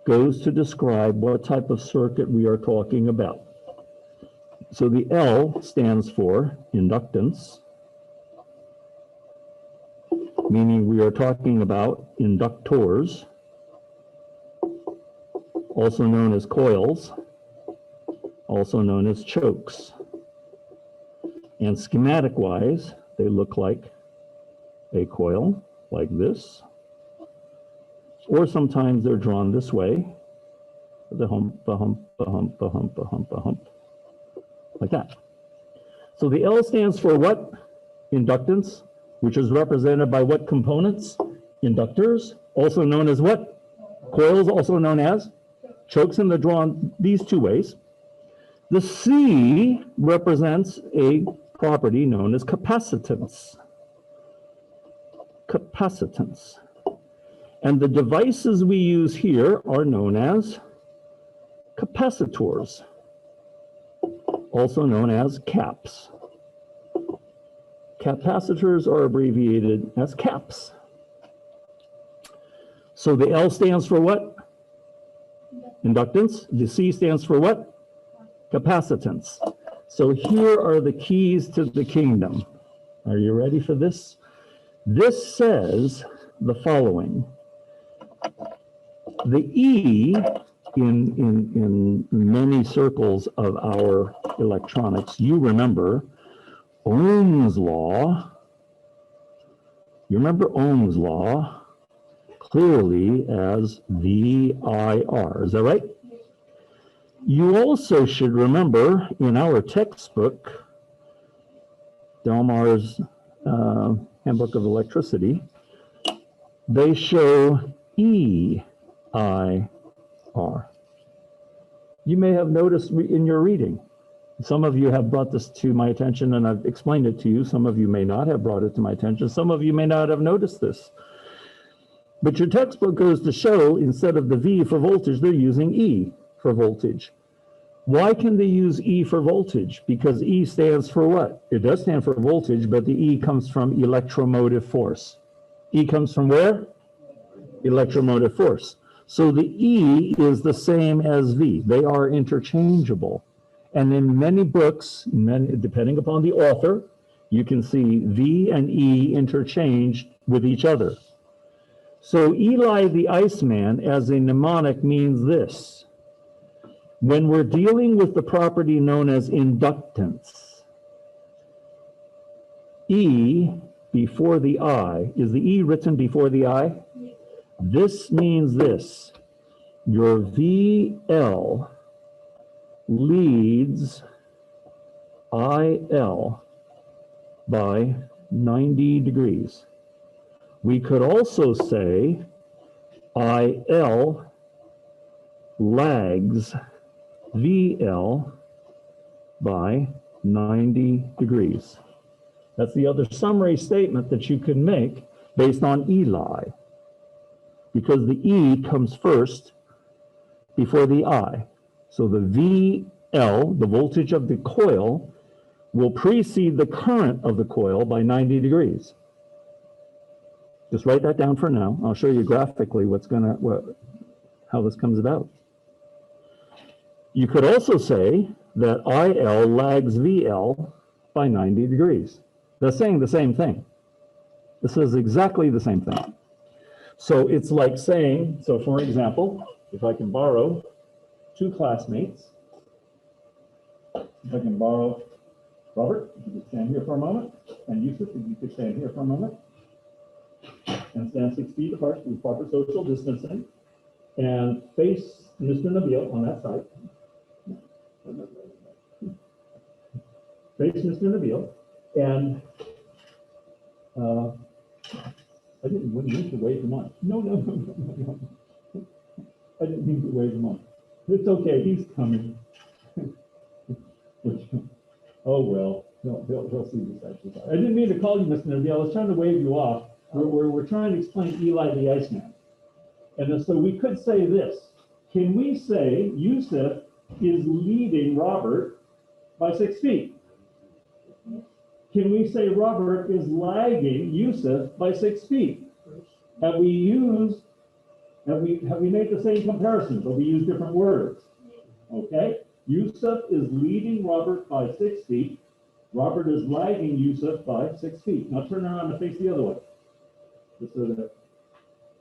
goes to describe what type of circuit we are talking about. So the L stands for inductance, meaning we are talking about inductors, also known as coils, also known as chokes. And schematic-wise, they look like a coil, like this, or sometimes they're drawn this way, the hump, the hump, the hump, the hump, the hump, the hump, like that. So the L stands for what? Inductance, which is represented by what components? Inductors, also known as what? Coils, also known as chokes, and they're drawn these two ways. The C represents a property known as capacitance. Capacitance. And the devices we use here are known as capacitors, also known as caps. Capacitors are abbreviated as caps. So the L stands for what? Inductance. The C stands for what? Capacitance. So here are the keys to the kingdom. Are you ready for this? This says the following. The E in many circles of our electronics, you remember Ohm's law. You remember Ohm's law clearly as VIR. Is that right? You also should remember in our textbook, Delmar's Handbook of Electricity, they show EIR. You may have noticed in your reading. Some of you have brought this to my attention and I've explained it to you. Some of you may not have brought it to my attention. Some of you may not have noticed this. But your textbook goes to show instead of the V for voltage, they're using E for voltage. Why can they use E for voltage? Because E stands for what? It does stand for voltage, but the E comes from electromotive force. E comes from where? Electromotive force. So the E is the same as V. They are interchangeable. And in many books, depending upon the author, you can see V and E interchanged with each other. So ELI the ICE Man as a mnemonic means this. When we're dealing with the property known as inductance, E before the I, is the E written before the I? This means this. Your VL leads IL by 90 degrees. We could also say IL lags VL by 90 degrees. That's the other summary statement that you can make based on ELI, because the E comes first before the I. So the VL, the voltage of the coil, will precede the current of the coil by 90 degrees. Just write that down for now. I'll show you graphically how this comes about. You could also say that IL lags VL by 90 degrees. They're saying the same thing. This is exactly the same thing. So it's like saying, so for example, if I can borrow two classmates, if I can borrow Robert, if you could stand here for a moment, and Yusuf, if you could stand here for a moment, and stand 6 feet apart with proper social distancing, and face Mr. Nabil on that side. Face Mr. Nabil, and I didn't mean to wave him on. No. I didn't mean to wave him on. It's okay, he's coming. Oh well, he'll see this exercise. I didn't mean to call you Mr. Nabil. I was trying to wave you off. We're trying to explain ELI the ICE Man. And so we could say this. Can we say Yusuf is leading Robert by 6 feet? Can we say Robert is lagging Yusuf by 6 feet? Have we made the same comparison, but we use different words? Okay, Yusuf is leading Robert by 6 feet. Robert is lagging Yusuf by 6 feet. Now turn around and face the other way, just so that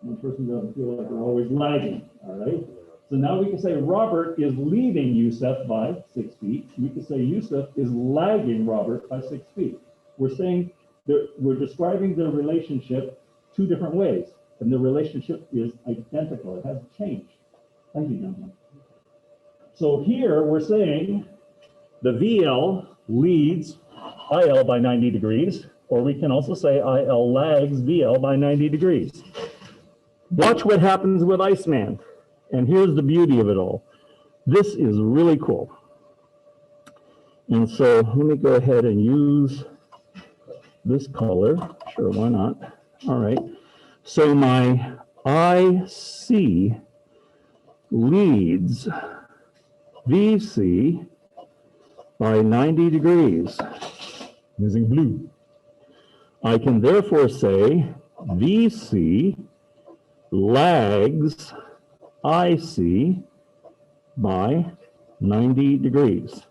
one person doesn't feel like they're always lagging, all right? So now we can say Robert is leading Yusuf by 6 feet. We can say Yusuf is lagging Robert by 6 feet. We're saying that we're describing the relationship two different ways, and the relationship is identical. It hasn't changed. Thank you, gentlemen. So here we're saying the VL leads IL by 90 degrees, or we can also say IL lags VL by 90 degrees. Watch what happens with Iceman. And here's the beauty of it all. This is really cool. And so let me go ahead and use this color. Sure, why not? All right. So my IC leads VC by 90 degrees using blue. I can therefore say VC lags IC by 90 degrees.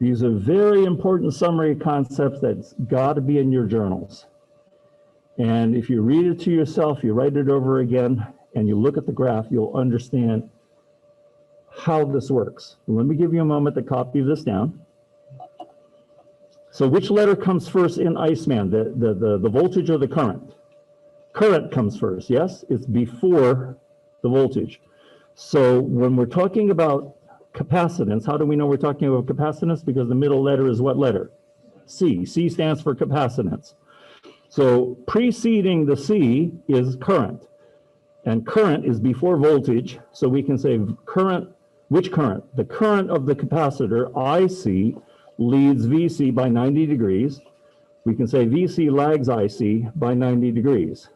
These are very important summary concepts that's got to be in your journals. And if you read it to yourself, you write it over again, and you look at the graph, you'll understand how this works. Let me give you a moment to copy this down. So which letter comes first in Iceman, the voltage or the current? Current comes first, yes? It's before the voltage. So when we're talking about capacitance, how do we know we're talking about capacitance? Because the middle letter is what letter? C. C stands for capacitance. So preceding the C is current, and current is before voltage. So we can say current, which current? The current of the capacitor, IC, leads VC by 90 degrees. We can say VC lags IC by 90 degrees.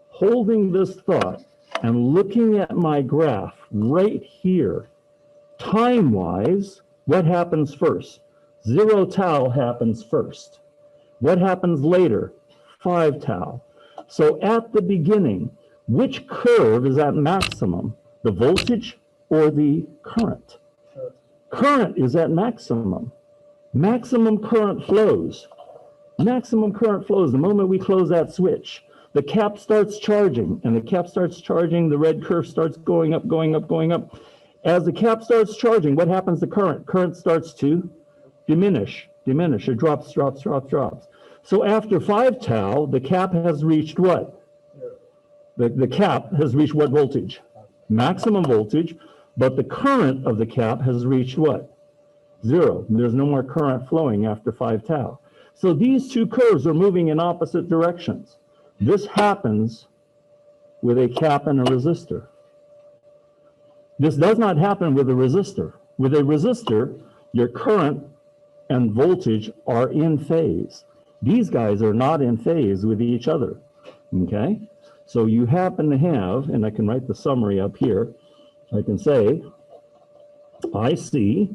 Holding this thought and looking at my graph right here, time-wise, what happens first? 0 tau happens first. What happens later? 5 tau. So at the beginning, which curve is at maximum? The voltage or the current? Current is at maximum. Maximum current flows. Maximum current flows the moment we close that switch. The cap starts charging, and the cap starts charging, the red curve starts going up, going up, going up. As the cap starts charging, what happens to current? Current starts to diminish. It drops. So after 5 tau, the cap has reached what? The cap has reached what voltage? Maximum voltage, but the current of the cap has reached what? 0. There's no more current flowing after 5 tau. So these two curves are moving in opposite directions. This happens with a cap and a resistor. This does not happen with a resistor. With a resistor, your current and voltage are in phase. These guys are not in phase with each other, okay? So you happen to have, and I can write the summary up here, I can say IC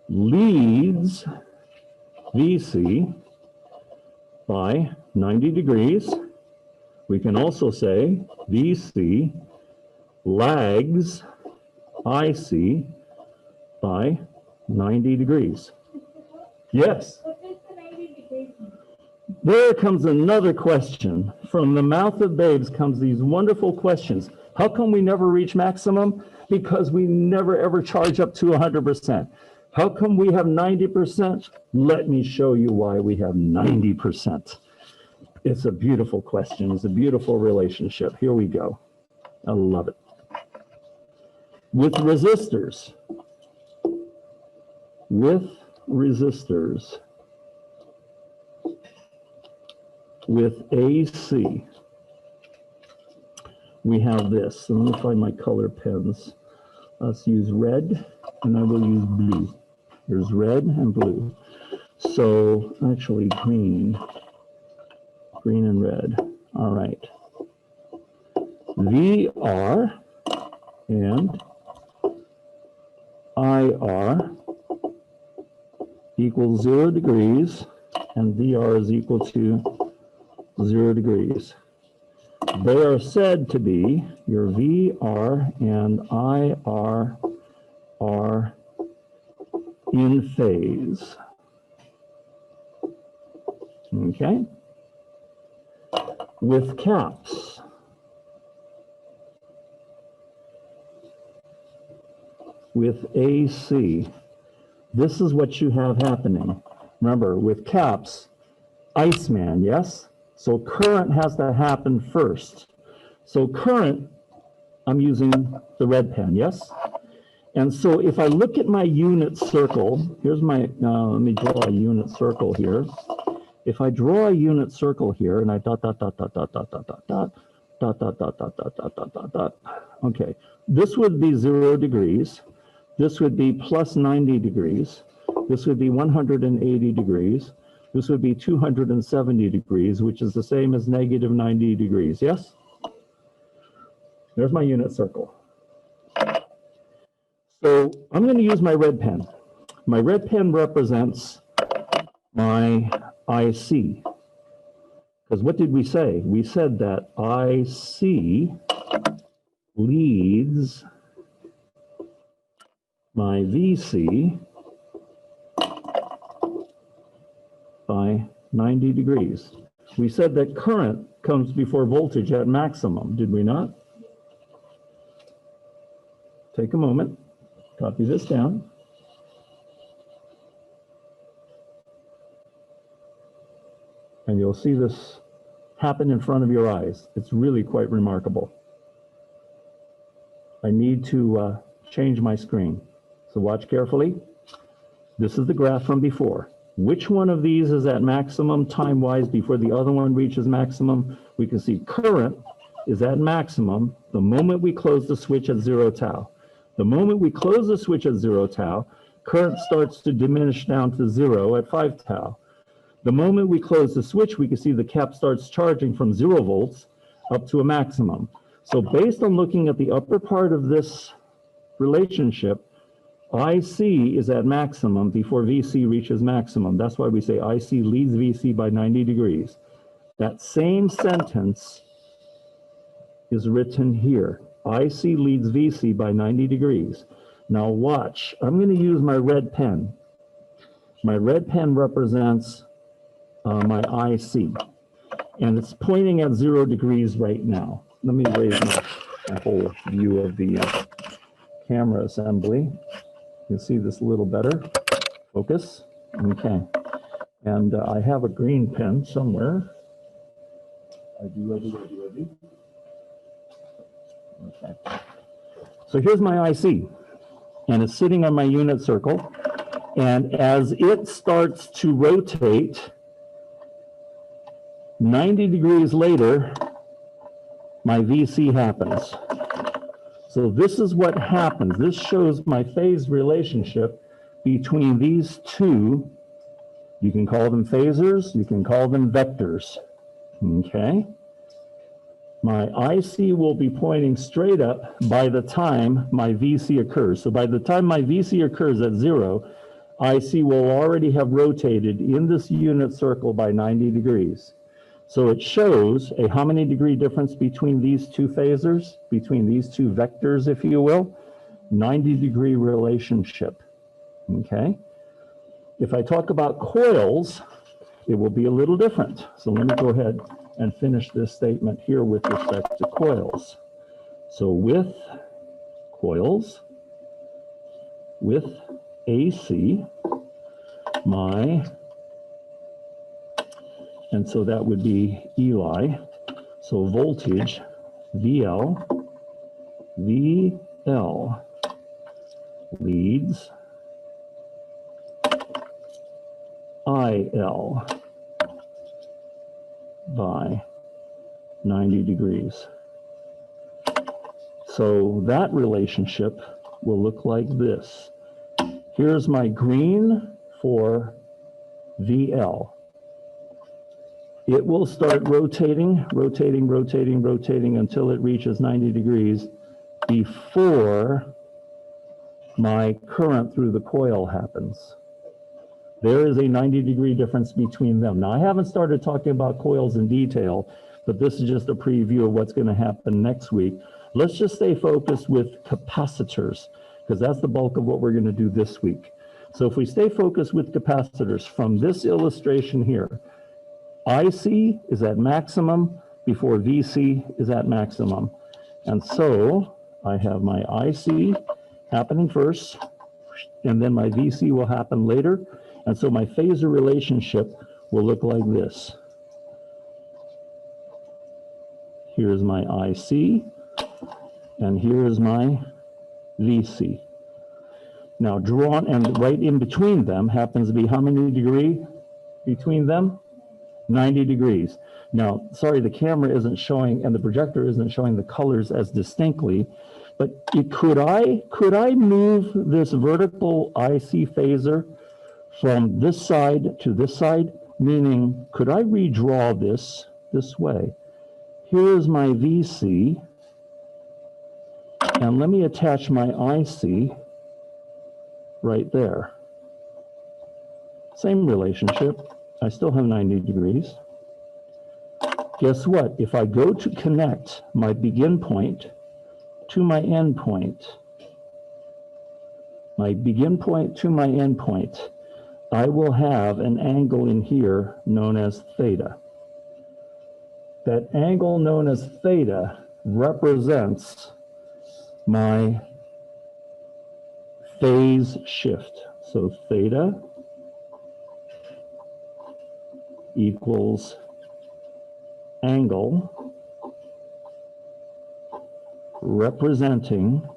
leads VC by 90 degrees. We can also say VC lags IC by 90 degrees. Yes? There comes another question. From the mouth of babes comes these wonderful questions. How come we never reach maximum? Because we never ever charge up to 100%. How come we have 90%? Let me show you why we have 90%. It's a beautiful question. It's a beautiful relationship. Here we go. I love it. With resistors, with AC, we have this. Let me find my color pens. Let's use red, and I will use blue. There's red and blue. So actually green and red. All right. VR and IR equals 0 degrees, and VR is equal to 0 degrees. They are said to be, your VR and IR are in phase. Okay? With caps, with AC, this is what you have happening. Remember, with caps, Iceman, yes? So current has to happen first. So current, I'm using the red pen, yes? And so if I look at my unit circle, here's my, let me draw a unit circle here. If I draw a unit circle here and I dot, dot, dot, dot, dot, dot, dot, dot, dot, dot, dot, dot, dot, dot, dot, dot, dot, dot. Okay, this would be 0 degrees. This would be plus 90 degrees. This would be 180 degrees. This would be 270 degrees, which is the same as negative 90 degrees, yes? There's my unit circle. So I'm going to use my red pen. My red pen represents my IC. Because what did we say? We said that IC leads my VC by 90 degrees. We said that current comes before voltage at maximum, did we not? Take a moment, copy this down. And you'll see this happen in front of your eyes. It's really quite remarkable. I need to change my screen. So watch carefully. This is the graph from before. Which one of these is at maximum time-wise before the other one reaches maximum? We can see current is at maximum the moment we close the switch at 0 tau. The moment we close the switch at 0 tau, current starts to diminish down to 0 at 5 tau. The moment we close the switch, we can see the cap starts charging from 0 volts up to a maximum. So based on looking at the upper part of this relationship, IC is at maximum before VC reaches maximum. That's why we say IC leads VC by 90 degrees. That same sentence is written here. IC leads VC by 90 degrees. Now watch, I'm going to use my red pen. My red pen represents my IC, and it's pointing at 0 degrees right now. Let me raise my whole view of the camera assembly. You can see this a little better. Focus. Okay. And I have a green pen somewhere. I do. Okay. So here's my IC, and it's sitting on my unit circle. And as it starts to rotate, 90 degrees later, my VC happens. So this is what happens. This shows my phase relationship between these two. You can call them phasors, you can call them vectors, okay? My IC will be pointing straight up by the time my VC occurs. So by the time my VC occurs at 0, IC will already have rotated in this unit circle by 90 degrees. So it shows a how many degree difference between these two phasors, between these two vectors, if you will, 90 degree relationship, okay? If I talk about coils, it will be a little different. So let me go ahead and finish this statement here with respect to coils. So with coils, with AC, and so that would be ELI. So voltage, VL leads IL by 90 degrees. So that relationship will look like this. Here's my green for VL. It will start rotating until it reaches 90 degrees before my current through the coil happens. There is a 90 degree difference between them. Now, I haven't started talking about coils in detail, but this is just a preview of what's going to happen next week. Let's just stay focused with capacitors, because that's the bulk of what we're going to do this week. So if we stay focused with capacitors from this illustration here, IC is at maximum before VC is at maximum. And so I have my IC happening first, and then my VC will happen later. And so my phasor relationship will look like this. Here's my IC, and here is my VC. Now drawn, and right in between them happens to be how many degree between them? 90 degrees. Now, sorry, the camera isn't showing, and the projector isn't showing the colors as distinctly, but could I move this vertical IC phasor from this side to this side? Meaning, could I redraw this way? Here's my VC, and let me attach my IC right there. Same relationship. I still have 90 degrees. Guess what? If I go to connect my begin point to my end point, my begin point to my end point, I will have an angle in here known as theta. That angle known as theta represents my phase shift. So theta equals angle representing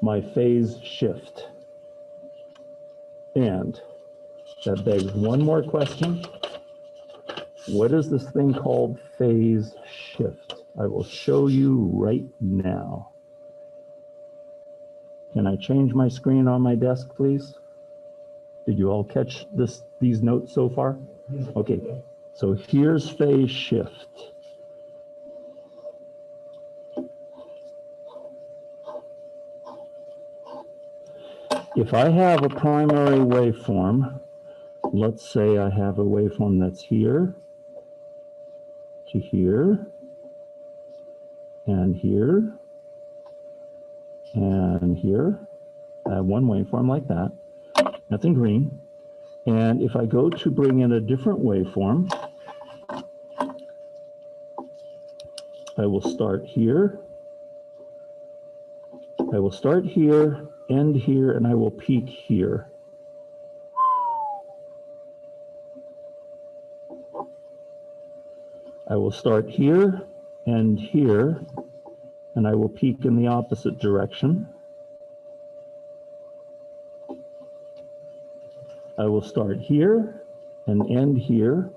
my phase shift. And that begs one more question. What is this thing called phase shift? I will show you right now. Can I change my screen on my desk, please? Did you all catch these notes so far? Okay, so here's phase shift. If I have a primary waveform, let's say I have a waveform that's here to here and here and here. I have one waveform like that, nothing green. And if I go to bring in a different waveform, I will start here. I will start here, end here, and I will peak here. I will start here and here, and I will peak in the opposite direction. I will start here and end here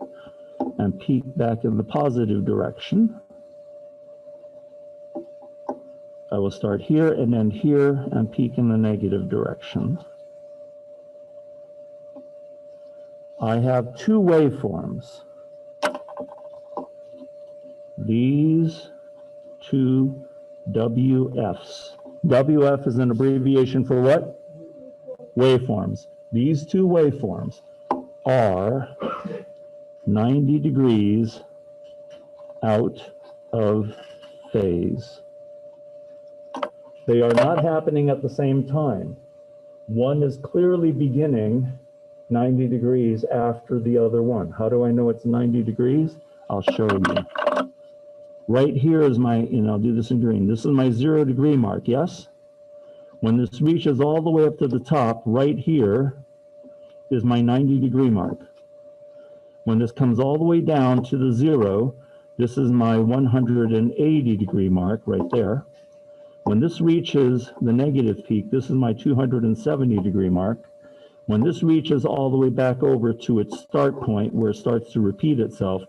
and peak back in the positive direction. I will start here and end here and peak in the negative direction. I have two waveforms. These two WFs. WF is an abbreviation for what? Waveforms. These two waveforms are 90 degrees out of phase. They are not happening at the same time. One is clearly beginning 90 degrees after the other one. How do I know it's 90 degrees? I'll show you. Right here is my, and I'll do this in green. This is my 0 degree mark, yes? When this reaches all the way up to the top, right here is my 90 degree mark. When this comes all the way down to the 0, this is my 180 degree mark right there. When this reaches the negative peak, this is my 270 degree mark. When this reaches all the way back over to its start point where it starts to repeat itself,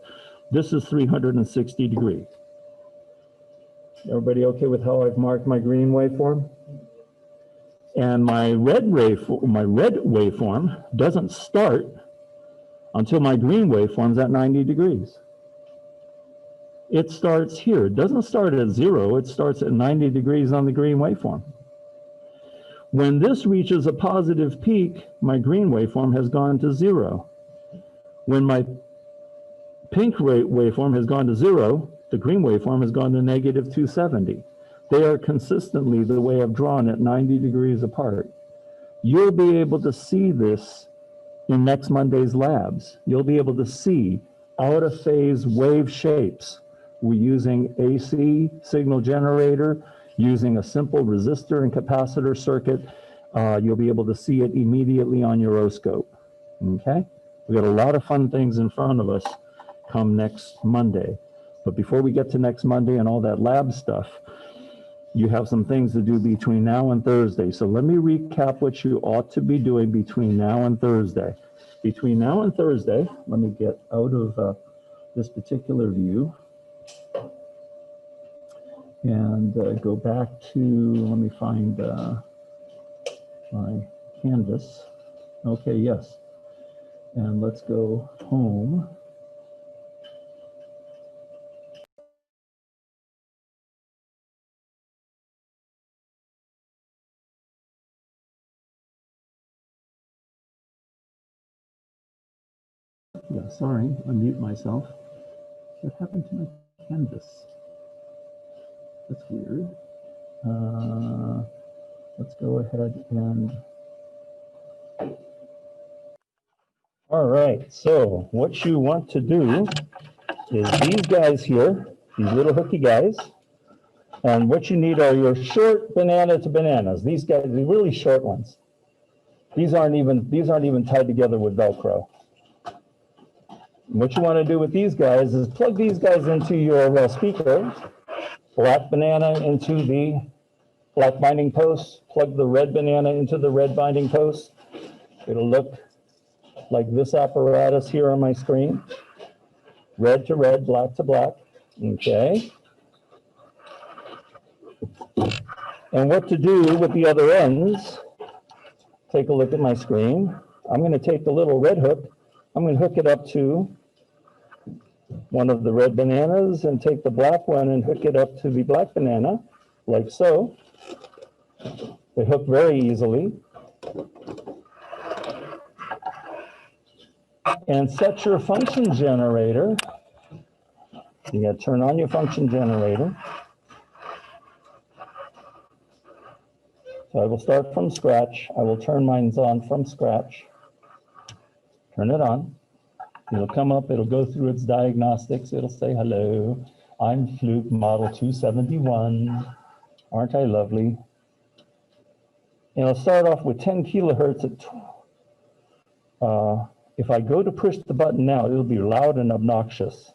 this is 360 degree. Everybody okay with how I've marked my green waveform? And my red waveform doesn't start until my green waveform's at 90 degrees. It starts here. It doesn't start at 0. It starts at 90 degrees on the green waveform. When this reaches a positive peak, my green waveform has gone to 0. When my pink waveform has gone to 0, the green waveform has gone to negative 270. They are consistently the way I've drawn at 90 degrees apart. You'll be able to see this in next Monday's labs. You'll be able to see out of phase wave shapes. We're using AC signal generator, using a simple resistor and capacitor circuit. You'll be able to see it immediately on your oscope, okay? We got a lot of fun things in front of us come next Monday. But before we get to next Monday and all that lab stuff, you have some things to do between now and Thursday. So let me recap what you ought to be doing between now and Thursday. Between now and Thursday, let me get out of this particular view and go back to, let me find my canvas. Okay, yes. And let's go home. Yeah, sorry, unmute myself. What happened to my canvas? That's weird. Let's go ahead and... All right, so what you want to do is these guys here, these little hooky guys, and what you need are your short banana to bananas. These guys, the really short ones. These aren't even tied together with Velcro. What you want to do with these guys is plug these guys into your speaker, black banana into the black binding post, plug the red banana into the red binding post. It'll look like this apparatus here on my screen. Red to red, black to black, okay? And what to do with the other ends, take a look at my screen. I'm going to take the little red hook, I'm going to hook it up to one of the red bananas and take the black one and hook it up to the black banana, like so. They hook very easily. And set your function generator. You got to turn on your function generator. So I will start from scratch. I will turn mine on from scratch. Turn it on. It'll come up, it'll go through its diagnostics. It'll say, hello, I'm Fluke model 271. Aren't I lovely? And it'll start off with 10 kilohertz at, if I go to push the button now, it'll be loud and obnoxious.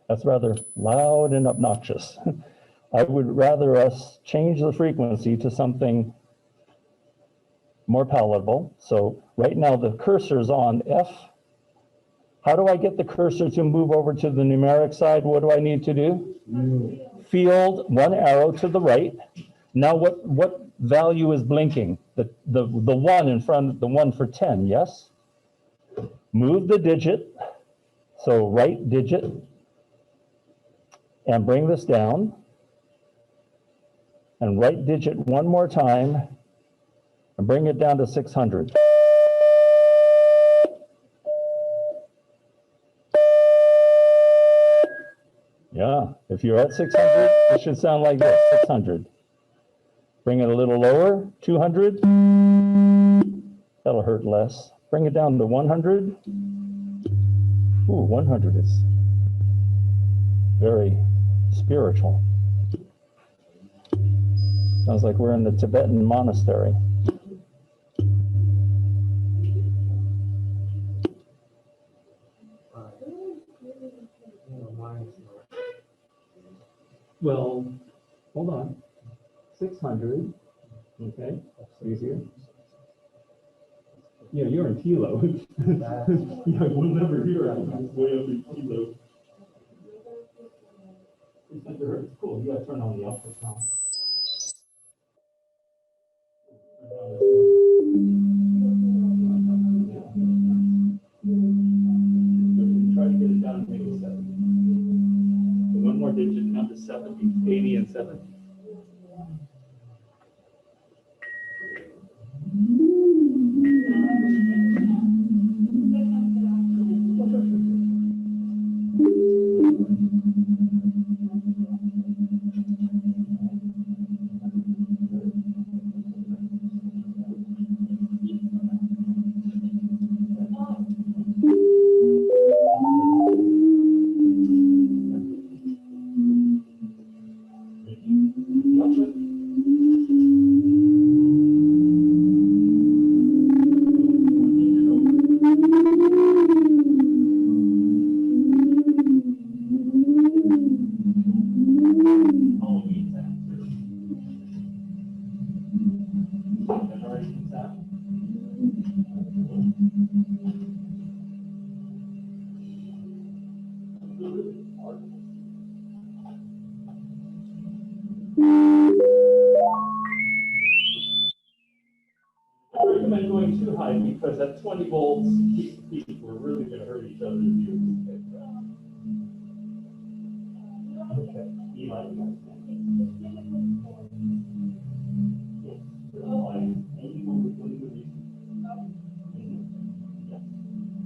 That's rather loud and obnoxious. I would rather us change the frequency to something more palatable. So right now the cursor's on F. How do I get the cursor to move over to the numeric side? What do I need to do? Field one arrow to the right. Now what value is blinking? The one in front, the one for 10, yes? Move the digit, so right digit, and bring this down. And right digit one more time, and bring it down to 600. Yeah, if you're at 600, it should sound like this, 600. Bring it a little lower, 200. That'll hurt less. Bring it down to 100. Ooh, 100 is very spiritual. Sounds like we're in the Tibetan monastery. Well, hold on. 600. Okay, that's easier. Yeah, you're in kilo. Yeah, we'll never hear it. It's way up in kilo. 600 hertz. Cool. You gotta turn on the output now. Try to get it down to maybe 70. So one more digit down to 70, 80 and 70. Going too high because at 20 volts, we're really going to hurt each other's views. Okay, ELI the ICE Man.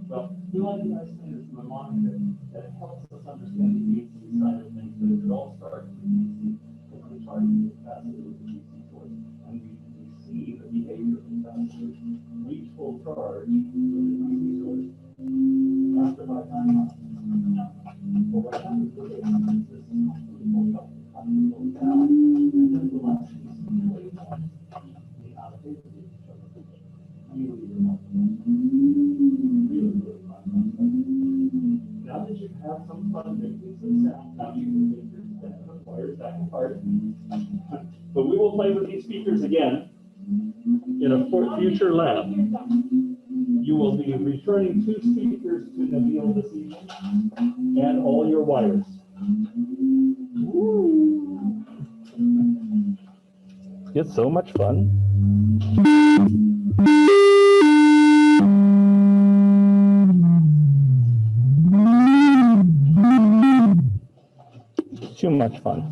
Well, ELI the ICE Man is the monitor that helps us understand the AC side of things, but it all starts with DC. Because we're charging the capacitor with the DC source, and we see the behavior of the capacitor. Reach full charge with the DC source after about 9 months. But what happens with it is this constantly goes up, constantly goes down, and then the last DC waveforms, the out of phase of each other. Really remarkable. Really fun. Now that you have some fun making some sound, now you can make your wires back apart. But we will play with these speakers again in a future lab. You will be returning 2 speakers to Nabil this evening and all your wires. Woo. It's so much fun. Too much fun.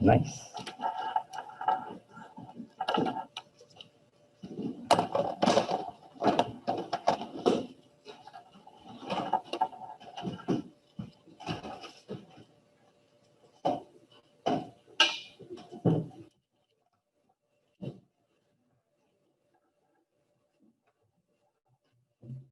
Nice.